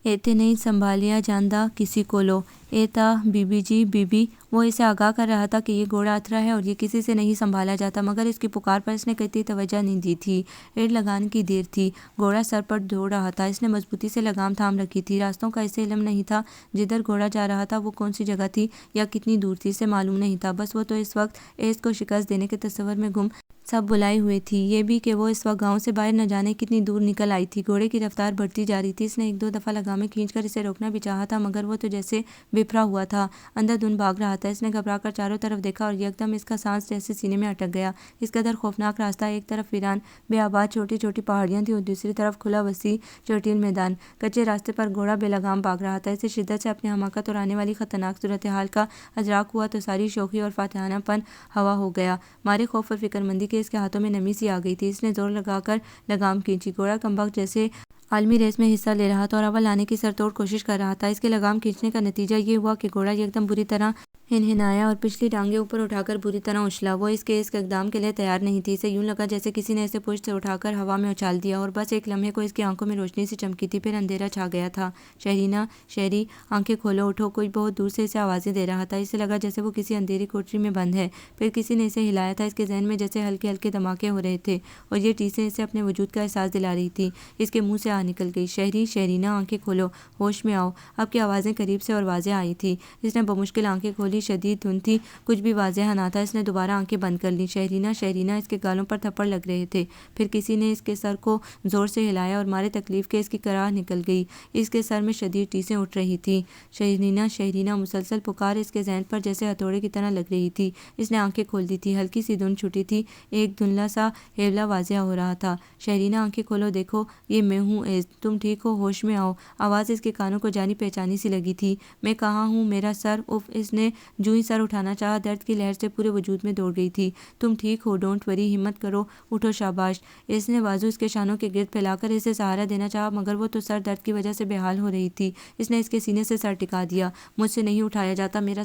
اے تے نہیں سنبھالیا جاندا کسی کولو، اے تا بی بی جی بی بی۔ وہ اسے آگاہ کر رہا تھا کہ یہ گھوڑا اتھرا ہے اور یہ کسی سے نہیں سنبھالا جاتا، مگر اس کی پکار پر اس نے قطعی توجہ نہیں دی تھی۔ ایڑ لگانے کی دیر تھی، گھوڑا سر پر دوڑ رہا تھا، اس نے مضبوطی سے لگام تھام رکھی تھی۔ راستوں کا اسے علم نہیں تھا، جدھر گھوڑا جا رہا تھا وہ کون سی جگہ تھی یا کتنی دور تھی، اسے معلوم نہیں تھا، بس وہ تو اس وقت ایس کو شکست دینے کے تصور میں گم سب بلائے ہوئے تھی، یہ بھی کہ وہ اس وقت گاؤں سے باہر نہ جانے کتنی دور نکل آئی تھی۔ گھوڑے کی رفتار بڑھتی جا رہی تھی، اس نے ایک دو دفعہ لگامیں کھینچ کر اسے روکنا بھی چاہا تھا، مگر وہ تو جیسے بپھرا ہوا تھا، اندھا دھند بھاگ رہا تھا۔ اس نے گھبرا کر چاروں طرف دیکھا اور یکدم اس کا سانس جیسے سینے میں اٹک گیا۔ اس قدر خوفناک راستہ، ایک طرف ویران بے آباد چھوٹی چھوٹی پہاڑیاں تھیں اور دوسری طرف کھلا وسیع چوٹیل میدان۔ کچے راستے پر گھوڑا بے لگام بھاگ رہا تھا، اسے شدت سے اپنی حماقت اور آنے والی خطرناک صورتحال کا ادراک ہوا تو ساری شوخی اور فاتحانہ پن ہوا ہو گیا، مارے خوف اور فکر مندی کے اس کے ہاتھوں میں نمی سی آ گئی تھی۔ اس نے زور لگا کر لگام کھینچی، گھوڑا کمبخت جیسے عالمی ریس میں حصہ لے رہا تھا اور اول آنے کی سر توڑ کوشش کر رہا تھا۔ اس کے لگام کھینچنے کا نتیجہ یہ ہوا کہ گھوڑا یکدم بری طرح ہنہنایا اور پچھلی ٹانگیں اوپر اٹھا کر بری طرح اچھلا۔ وہ اس اقدام کے لیے تیار نہیں تھی، اسے یوں لگا جیسے کسی نے اسے پشت سے اٹھا کر ہوا میں اچھال دیا، اور بس ایک لمحے کو اس کی آنکھوں میں روشنی سی چمکی تھی، پھر اندھیرا چھا گیا تھا۔ شہرینہ، شہری، آنکھیں کھولو، اٹھو، کوئی بہت دور سے اسے آوازیں دے رہا تھا۔ اسے لگا جیسے وہ کسی اندھیری کوٹری میں بند ہے، پھر کسی نے اسے ہلایا تھا۔ اس کے ذہن میں جیسے ہلکے ہلکے دھماکے ہو رہے تھے اور یہ ٹیسیں اسے اپنے وجود کا احساس دلا رہی تھی۔ اس کے منہ سے آ نکل گئی، شہری، شہرینہ، آنکھیں کھولو، ہوش میں آؤ۔ اب کی آوازیں قریب سے اور واضح آئی تھی۔ اس نے بمشکل آنکھیں کھولی، شدید دھند تھی، کچھ بھی واضح نہ تھا۔ اس نے دوبارہ آنکھیں بند کر لیں۔ شہرینہ، شہرینہ، اس کے گالوں پر تھپڑ لگ رہے تھے، پھر کسی نے اس کے سر کو زور سے ہلایا اور مارے تکلیف کے اس کی کراہ نکل گئی، اس کے سر میں شدید ٹیسیں اٹھ رہی تھیں۔ شہرینہ، شہرینہ، مسلسل پکار اس کے ذہن پر جیسے ہتھوڑے کی طرح لگ رہی تھی۔ اس نے آنکھیں کھول دی تھی، ہلکی سی دھند چھٹی تھی، ایک دھندلا سا ہیولا واضح ہو رہا تھا۔ شہرینہ، آنکھیں کھولو، دیکھو، یہ میں ہوں ایس، تم ٹھیک ہو، ہوش میں آؤ۔ آواز اس کے کانوں کو جانی پہچانی سی لگی تھی۔ میں کہاں ہوں، میرا سر، اف۔ اس نے جو ہی سر اٹھانا چاہا، درد کی لہر سے پورے وجود میں دوڑ گئی تھی۔ تم ٹھیک ہو، ڈونٹ وری، ہمت کرو، اٹھو، شاباش۔ اس نے بازو اس کے شانوں کے گرد پھیلا کر اسے سہارا دینا چاہا، مگر وہ تو سر درد کی وجہ سے بے حال ہو رہی تھی۔ اس نے اس کے سینے سے سر ٹکا دیا۔ مجھ سے نہیں اٹھایا جاتا، میرا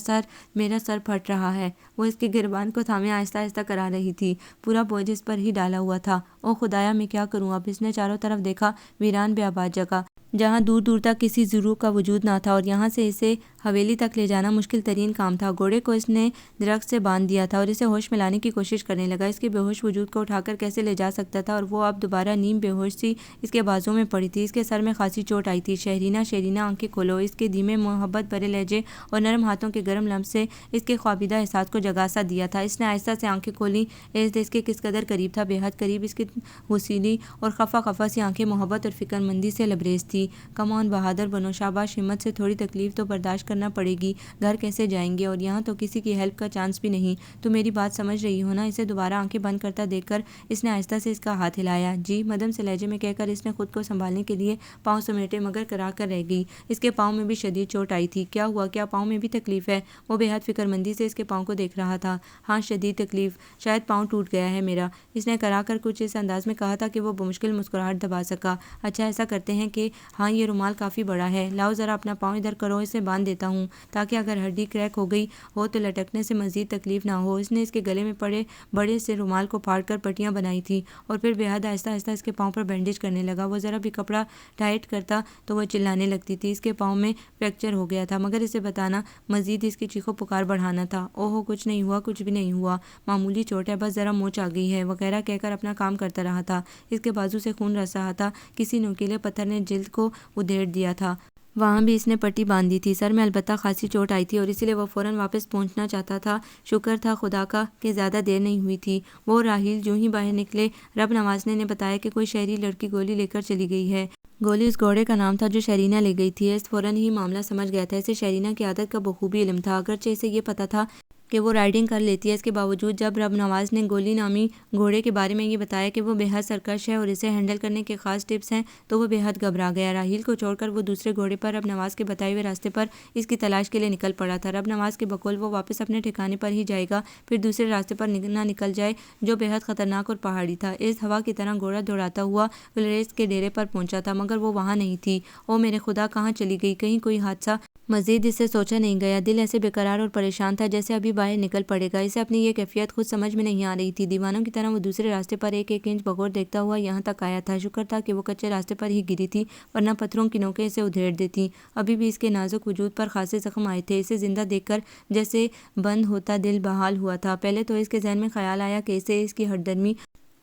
سر پھٹ رہا ہے۔ وہ اس کے گریبان کو تھامے آہستہ آہستہ کرا رہی تھی، پورا بوجھ اس پر ہی ڈالا ہوا تھا۔ او خدایا، میں کیا کروں اب؟ اس نے چاروں طرف دیکھا، ویران بے آباد جگہ، جہاں دور دور تک کسی ضرور کا وجود نہ تھا، اور یہاں سے اسے حویلی تک لے جانا مشکل ترین کام تھا۔ گھوڑے کو اس نے درخت سے باندھ دیا تھا اور اسے ہوش میں لانے کی کوشش کرنے لگا۔ اس کے بے ہوش وجود کو اٹھا کر کیسے لے جا سکتا تھا، اور وہ اب دوبارہ نیم بے ہوش سی اس کے بازوؤں میں پڑی تھی۔ اس کے سر میں خاصی چوٹ آئی تھی۔ شہرینہ، شہرینہ، آنکھیں کھولو۔ اس کے دھیمے محبت بھرے لہجے اور نرم ہاتھوں کے گرم لمس سے اس کے خوابیدہ احساس کو جگا سا دیا تھا۔ اس نے آہستہ سے آنکھیں کھولیں، اس کے کس قدر قریب تھا، بے حد قریب۔ اس کی وسیلی اور خفا خفا سی آنکھیں محبت اور فکر مندی سے لبریز تھی۔ کم آن، بہادر بنو، شاباش، ہمت سے، تھوڑی تکلیف تو برداشت کرنا پڑے گی، گھر کیسے جائیں گے، اور یہاں تو کسی کی ہیلپ کا چانس بھی نہیں، تو میری بات سمجھ رہی ہو نا؟ اسے دوبارہ آنکھیں بند کرتا دیکھ کر اس نے آہستہ سے اس کا ہاتھ ہلایا۔ جی، مدھم سے لہجے میں کہہ کر اس نے خود کو سنبھالنے کے لیے پاؤں سمیٹے، مگر کرا کر رہ گئی۔ اس کے پاؤں میں بھی شدید چوٹ آئی تھی۔ کیا ہوا؟ کیا پاؤں میں بھی تکلیف ہے؟ وہ بے حد فکر مندی سے اس کے پاؤں کو دیکھ رہا تھا۔ ہاں، شدید تکلیف، شاید پاؤں ٹوٹ گیا ہے میرا، اس نے کرا کر کچھ اس انداز میں کہا تھا کہ وہ بمشکل مسکراہٹ دبا سکا۔ اچھا، ایسا کرتے ہیں کہ ہاں، یہ رومال کافی بڑا ہے، لاؤ ذرا اپنا پاؤں ادھر کرو، اسے باندھ دیتا ہوں، تاکہ اگر ہڈی کریک ہو گئی ہو تو لٹکنے سے مزید تکلیف نہ ہو۔ اس نے اس کے گلے میں پڑے بڑے سے رومال کو پھاڑ کر پٹیاں بنائی تھی اور پھر بے حد آہستہ آہستہ اس کے پاؤں پر بینڈیج کرنے لگا۔ وہ ذرا بھی کپڑا ٹائٹ کرتا تو وہ چلانے لگتی تھی۔ اس کے پاؤں میں فریکچر ہو گیا تھا، مگر اسے بتانا مزید اس کی چیخو پکار بڑھانا تھا۔ اوہو، کچھ نہیں ہوا، کچھ بھی نہیں ہوا، معمولی چوٹ ہے، بس ذرا موچ آ گئی ہے، وغیرہ کہہ کر اپنا کام کرتا رہا تھا۔ اس کے بازو سے خون رس رہا تھا، کسی نوکیلے پتھر نے جلد کو ادھیڑ دیا تھا۔ وہاں بھی اس نے پٹی باندھ دی تھی، سر میں البتہ خاصی چوٹ آئی تھی اور اسی لیے وہ فوراً واپس پہنچنا چاہتا تھا۔ شکر تھا خدا کا کہ زیادہ دیر نہیں ہوئی تھی۔ وہ اور راحیل جو ہی باہر نکلے، رب نوازنے نے بتایا کہ کوئی شہری لڑکی گولی لے کر چلی گئی ہے۔ گولی اس گھوڑے کا نام تھا جو شرینہ لے گئی تھی۔ اس فوراً ہی معاملہ سمجھ گیا تھا، اسے شرینہ کی عادت کا بخوبی علم تھا، اگرچہ اسے یہ پتہ تھا کہ وہ رائڈنگ کر لیتی ہے۔ اس کے باوجود جب رب نواز نے گولی نامی گھوڑے کے بارے میں یہ بتایا کہ وہ بے حد سرکش ہے اور اسے ہینڈل کرنے کے خاص ٹپس ہیں تو وہ بے حد گھبرا گیا۔ راحیل کو چھوڑ کر وہ دوسرے گھوڑے پر رب نواز کے بتائے ہوئے راستے پر اس کی تلاش کے لیے نکل پڑا تھا۔ رب نواز کے بقول وہ واپس اپنے ٹھکانے پر ہی جائے گا، پھر دوسرے راستے پر نہ نکل جائے جو بے حد خطرناک اور پہاڑی تھا۔ اس ہوا کی طرح گھوڑا دوڑاتا ہوا ولیریس کے ڈیرے پر پہنچا تھا، مگر وہ وہاں نہیں تھی۔ او میرے خدا، کہاں چلی گئی؟ کہیں کوئی حادثہ؟ مزید اس سے سوچا نہیں گیا۔ دل ایسے بے قرار اور پریشان تھا جیسے ابھی باہر نکل پڑے گا۔ اسے اپنی یہ کیفیت خود سمجھ میں نہیں آ رہی تھی۔ دیوانوں کی طرح وہ دوسرے راستے پر ایک ایک انچ بغور دیکھتا ہوا یہاں تک آیا تھا۔ شکر تھا کہ وہ کچے راستے پر ہی گری تھی، ورنہ پتھروں کی نوکیں اسے ادھیڑ دیتیں۔ ابھی بھی اس کے نازک وجود پر خاصے زخم آئے تھے۔ اسے زندہ دیکھ کر جیسے بند ہوتا دل بحال ہوا تھا۔ پہلے تو اس کے ذہن میں خیال آیا کہ اسے اس کی ہٹ درمی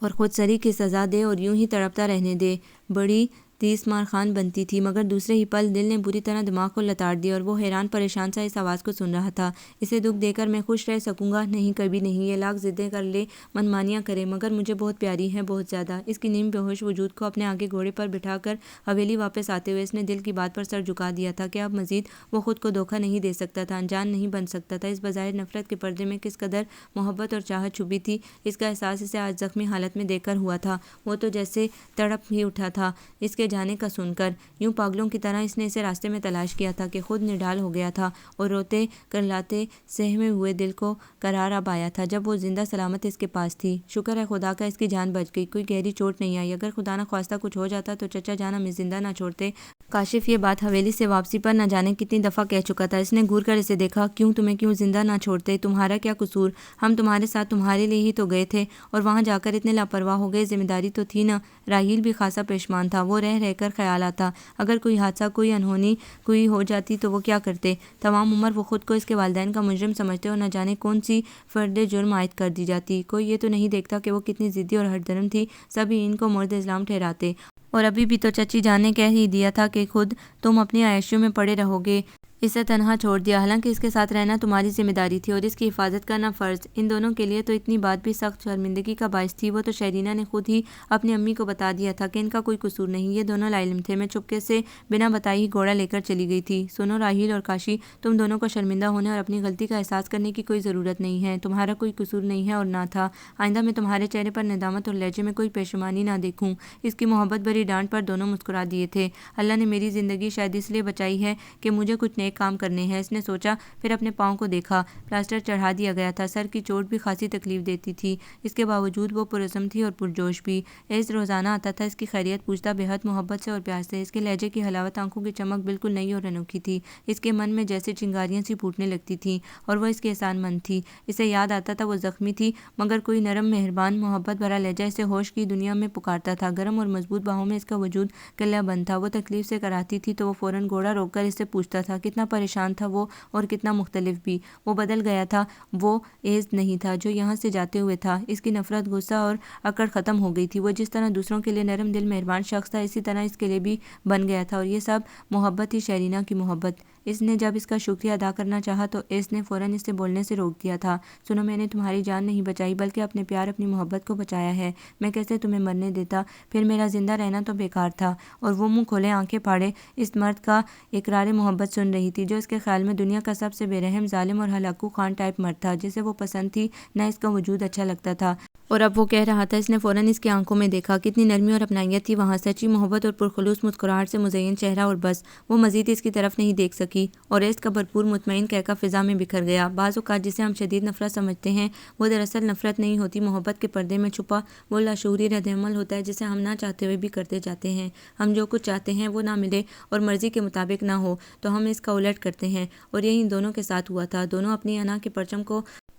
اور خود سری کی سزا دے اور یوں ہی تڑپتا رہنے دے، بڑی تیس مار خان بنتی تھی۔ مگر دوسرے ہی پل دل نے بری طرح دماغ کو لتاڑ دیا اور وہ حیران پریشان سا اس آواز کو سن رہا تھا۔ اسے دکھ دے کر میں خوش رہ سکوں گا؟ نہیں، کبھی نہیں۔ یہ لاکھ ضدیں کر لے، منمانیاں کرے، مگر مجھے بہت پیاری ہے، بہت زیادہ۔ اس کی نیم بے ہوش وجود کو اپنے آگے گھوڑے پر بٹھا کر حویلی واپس آتے ہوئے اس نے دل کی بات پر سر جھکا دیا تھا کہ اب مزید وہ خود کو دھوکہ نہیں دے سکتا تھا، انجان نہیں بن سکتا تھا۔ اس بظاہر نفرت کے پردے میں کس قدر محبت اور چاہت چھپی تھی، اس کا احساس اسے آج زخمی حالت میں دیکھ کر ہوا تھا۔ وہ تو جیسے تڑپ ہی اٹھا تھا اس کے جانے کا سن کر۔ یوں پاگلوں کی طرح اس نے اسے راستے میں تلاش کیا تھا کہ خود نڈال ہو گیا تھا اور روتے کرلاتے سہمے ہوئے دل کو قرار اب آیا تھا جب وہ زندہ سلامت اس کے پاس تھی۔ شکر ہے خدا کا اس کی جان بچ گئی، کوئی گہری چوٹ نہیں آئی۔ اگر خدا نہ خواستہ کچھ ہو جاتا تو چچا جان ہمیں زندہ نہ چھوڑتے۔ کاشف یہ بات حویلی سے واپسی پر نہ جانے کتنی دفعہ کہہ چکا تھا۔ اس نے گھور کر اسے دیکھا۔ کیوں؟ تمہیں کیوں زندہ نہ چھوڑتے؟ تمہارا کیا قصور؟ ہم تمہارے ساتھ تمہارے لیے ہی تو گئے تھے اور وہاں جا کر اتنے لاپرواہ ہو گئے۔ ذمہ داری تو تھی نا۔ راحیل بھی خاصا پریشان تھا۔ وہ رہ کر خیال آتا اگر کوئی حادثہ، کوئی انہونی کوئی ہو جاتی تو وہ کیا کرتے؟ تمام عمر وہ خود کو اس کے والدین کا مجرم سمجھتے اور نہ جانے کون سی فرد جرم عائد کر دی جاتی۔ کوئی یہ تو نہیں دیکھتا کہ وہ کتنی ضدی اور ہٹ درم تھی، سبھی ان کو مرد اسلام ٹھہراتے۔ اور ابھی بھی تو چچی جان نے کہہ ہی دیا تھا کہ خود تم اپنی عیاشیوں میں پڑے رہو گے، اسے تنہا چھوڑ دیا، حالانکہ اس کے ساتھ رہنا تمہاری ذمہ داری تھی اور اس کی حفاظت کرنا فرض۔ ان دونوں کے لیے تو اتنی بات بھی سخت شرمندگی کا باعث تھی۔ وہ تو شرینہ نے خود ہی اپنی امی کو بتا دیا تھا کہ ان کا کوئی قصور نہیں، یہ دونوں لاعلم تھے۔ میں چپکے سے بنا بتائے ہی گھوڑا لے کر چلی گئی تھی۔ سنو راحیل اور کاشی، تم دونوں کو شرمندہ ہونے اور اپنی غلطی کا احساس کرنے کی کوئی ضرورت نہیں ہے۔ تمہارا کوئی قصور نہیں ہے اور نہ تھا۔ آئندہ میں تمہارے چہرے پر ندامت اور لہجے میں کوئی پشیمانی نہ دیکھوں۔ اس کی محبت بھری ڈانٹ پر دونوں مسکرا دیے تھے۔ اللہ نے میری زندگی شاید اس لیے بچائی ہے کہ مجھے کچھ نیک کام کرنے ہیں، اس نے سوچا۔ پھر اپنے پاؤں کو دیکھا، پلاسٹر چڑھا دیا گیا تھا۔ سر کی چوٹ بھی خاصی تکلیف دیتی تھی، اس کے باوجود وہ پرعزم تھی اور پرجوش بھی۔ ایس روزانہ آتا تھا، اس کی خیریت پوچھتا بے حد محبت سے اور پیار سے۔ اس کے لہجے کی حلاوت، آنکھوں کی چمک بالکل نئی اور انوکھی تھی۔ اس کے من میں جیسے چنگاریاں سی پھوٹنے لگتی تھیں اور وہ اس کی احسان مند تھی۔ اسے یاد آتا تھا وہ زخمی تھی، مگر کوئی نرم مہربان محبت بھرا لہجہ اسے ہوش کی دنیا میں پکارتا تھا۔ گرم اور مضبوط باہوں میں اس کا وجود کلیہ بند تھا۔ وہ تکلیف سے کراہتی تھی تو وہ فوراً گھوڑا روک کر اس سے پوچھتا تھا۔ کتنا پریشان تھا وہ اور کتنا مختلف بھی۔ وہ بدل گیا تھا، وہ ایز نہیں تھا جو یہاں سے جاتے ہوئے تھا۔ اس کی نفرت، غصہ اور اکڑ ختم ہو گئی تھی۔ وہ جس طرح دوسروں کے لیے نرم دل مہربان شخص تھا، اسی طرح اس کے لیے بھی بن گیا تھا، اور یہ سب محبت تھی، شرینہ کی محبت۔ اس نے جب اس کا شکریہ ادا کرنا چاہا تو ایس نے فوراً اس سے بولنے سے روک دیا تھا۔ سنو، میں نے تمہاری جان نہیں بچائی بلکہ اپنے پیار، اپنی محبت کو بچایا ہے۔ میں کیسے تمہیں مرنے دیتا؟ پھر میرا زندہ رہنا تو بیکار تھا۔ اور وہ منہ کھولے آنکھیں پھاڑے اس مرد کا اقرار محبت سن رہی تھی جو اس کے خیال میں دنیا کا سب سے بے رحم، ظالم اور ہلاکو خان ٹائپ مرد تھا، جسے وہ پسند تھی، نہ اس کا وجود اچھا لگتا تھا۔ اور اب وہ کہہ رہا تھا۔ اس نے فوراً اس کی آنکھوں میں دیکھا، کتنی نرمی اور اپنائیت تھی وہاں، سچی محبت اور پرخلوص مسکراہٹ سے مزین چہرہ، اور بس وہ مزید اس کی طرف نہیں دیکھ سکی، اور ایس کا بھرپور مطمئن کہکہ فضا میں بکھر گیا۔ بعض اوقات جسے ہم شدید نفرت سمجھتے ہیں وہ دراصل نفرت نہیں ہوتی، محبت کے پردے میں چھپا وہ لاشعوری رد عمل ہوتا ہے جسے ہم نہ چاہتے ہوئے بھی کرتے جاتے ہیں۔ ہم جو کچھ چاہتے ہیں وہ نہ ملے اور مرضی کے مطابق نہ ہو تو ہم اس کا الٹ کرتے ہیں، اور یہی ان دونوں کے ساتھ ہوا تھا۔ دونوں اپنی انا کے پرچم کو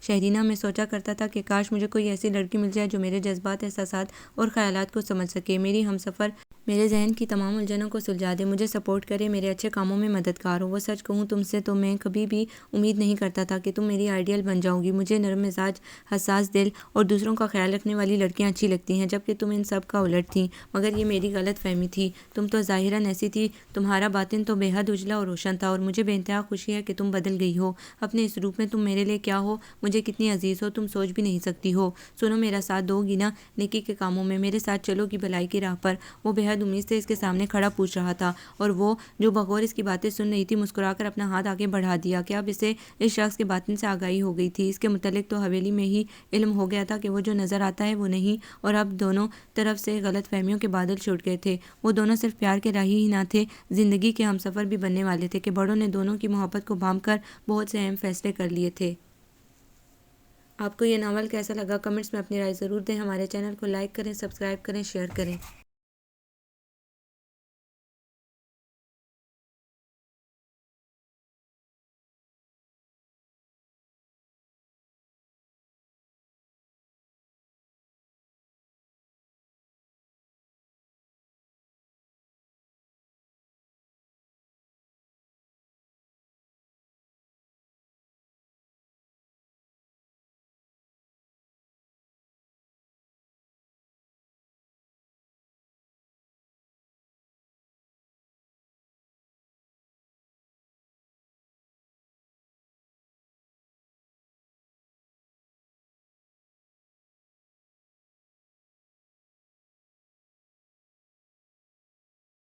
شہرینہ میں سوچا کرتا تھا کہ کاش مجھے کوئی ایسی لڑکی مل جائے جو میرے جذبات، احساسات اور خیالات کو سمجھ سکے، میری ہمسفر، میرے ذہن کی تمام الجھنوں کو سلجھا دے، مجھے سپورٹ کرے، میرے اچھے کاموں میں مددگار ہو۔ وہ سچ کہوں تم سے تو میں کبھی بھی امید نہیں کرتا تھا کہ تم میری آئیڈیل بن جاؤ گی۔ مجھے نرم مزاج، حساس دل اور دوسروں کا خیال رکھنے والی لڑکیاں اچھی لگتی ہیں، جبکہ تم ان سب کا الٹ تھی۔ مگر یہ میری غلط فہمی تھی، تم تو ظاہراً ایسی تھی، تمہارا باطن تو بے حد اجلا اور روشن تھا، اور مجھے بے انتہا خوشی ہے کہ تم بدل گئی ہو۔ اپنے اس روپ میں تم میرے لیے کیا ہو، مجھے کتنی عزیز ہو، تم سوچ بھی نہیں سکتی ہو۔ سنو، میرا ساتھ دو گی نا نیکی کے کاموں میں، میرے ساتھ چلو گی بھلائی کی راہ پر؟ وہ بے حد امید سے اس کے سامنے کھڑا پوچھ رہا تھا، اور وہ جو بغور اس کی باتیں سن رہی تھی مسکرا کر اپنا ہاتھ آگے بڑھا دیا کہ اب اسے اس شخص کے باطن سے آگاہی ہو گئی تھی۔ اس کے متعلق تو حویلی میں ہی علم ہو گیا تھا کہ وہ جو نظر آتا ہے وہ نہیں، اور اب دونوں طرف سے غلط فہمیوں کے بادل چھوٹ گئے تھے۔ وہ دونوں صرف پیار کے راہی ہی نہ تھے، زندگی کے ہمسفر بھی بننے والے تھے کہ بڑوں نے دونوں کی محبت کو بھانپ کر بہت سے اہم فیصلے کر لیے تھے۔ آپ کو یہ ناول کیسا لگا؟ کمنٹس میں اپنی رائے ضرور دیں۔ ہمارے چینل کو لائک کریں، سبسکرائب کریں، شیئر کریں۔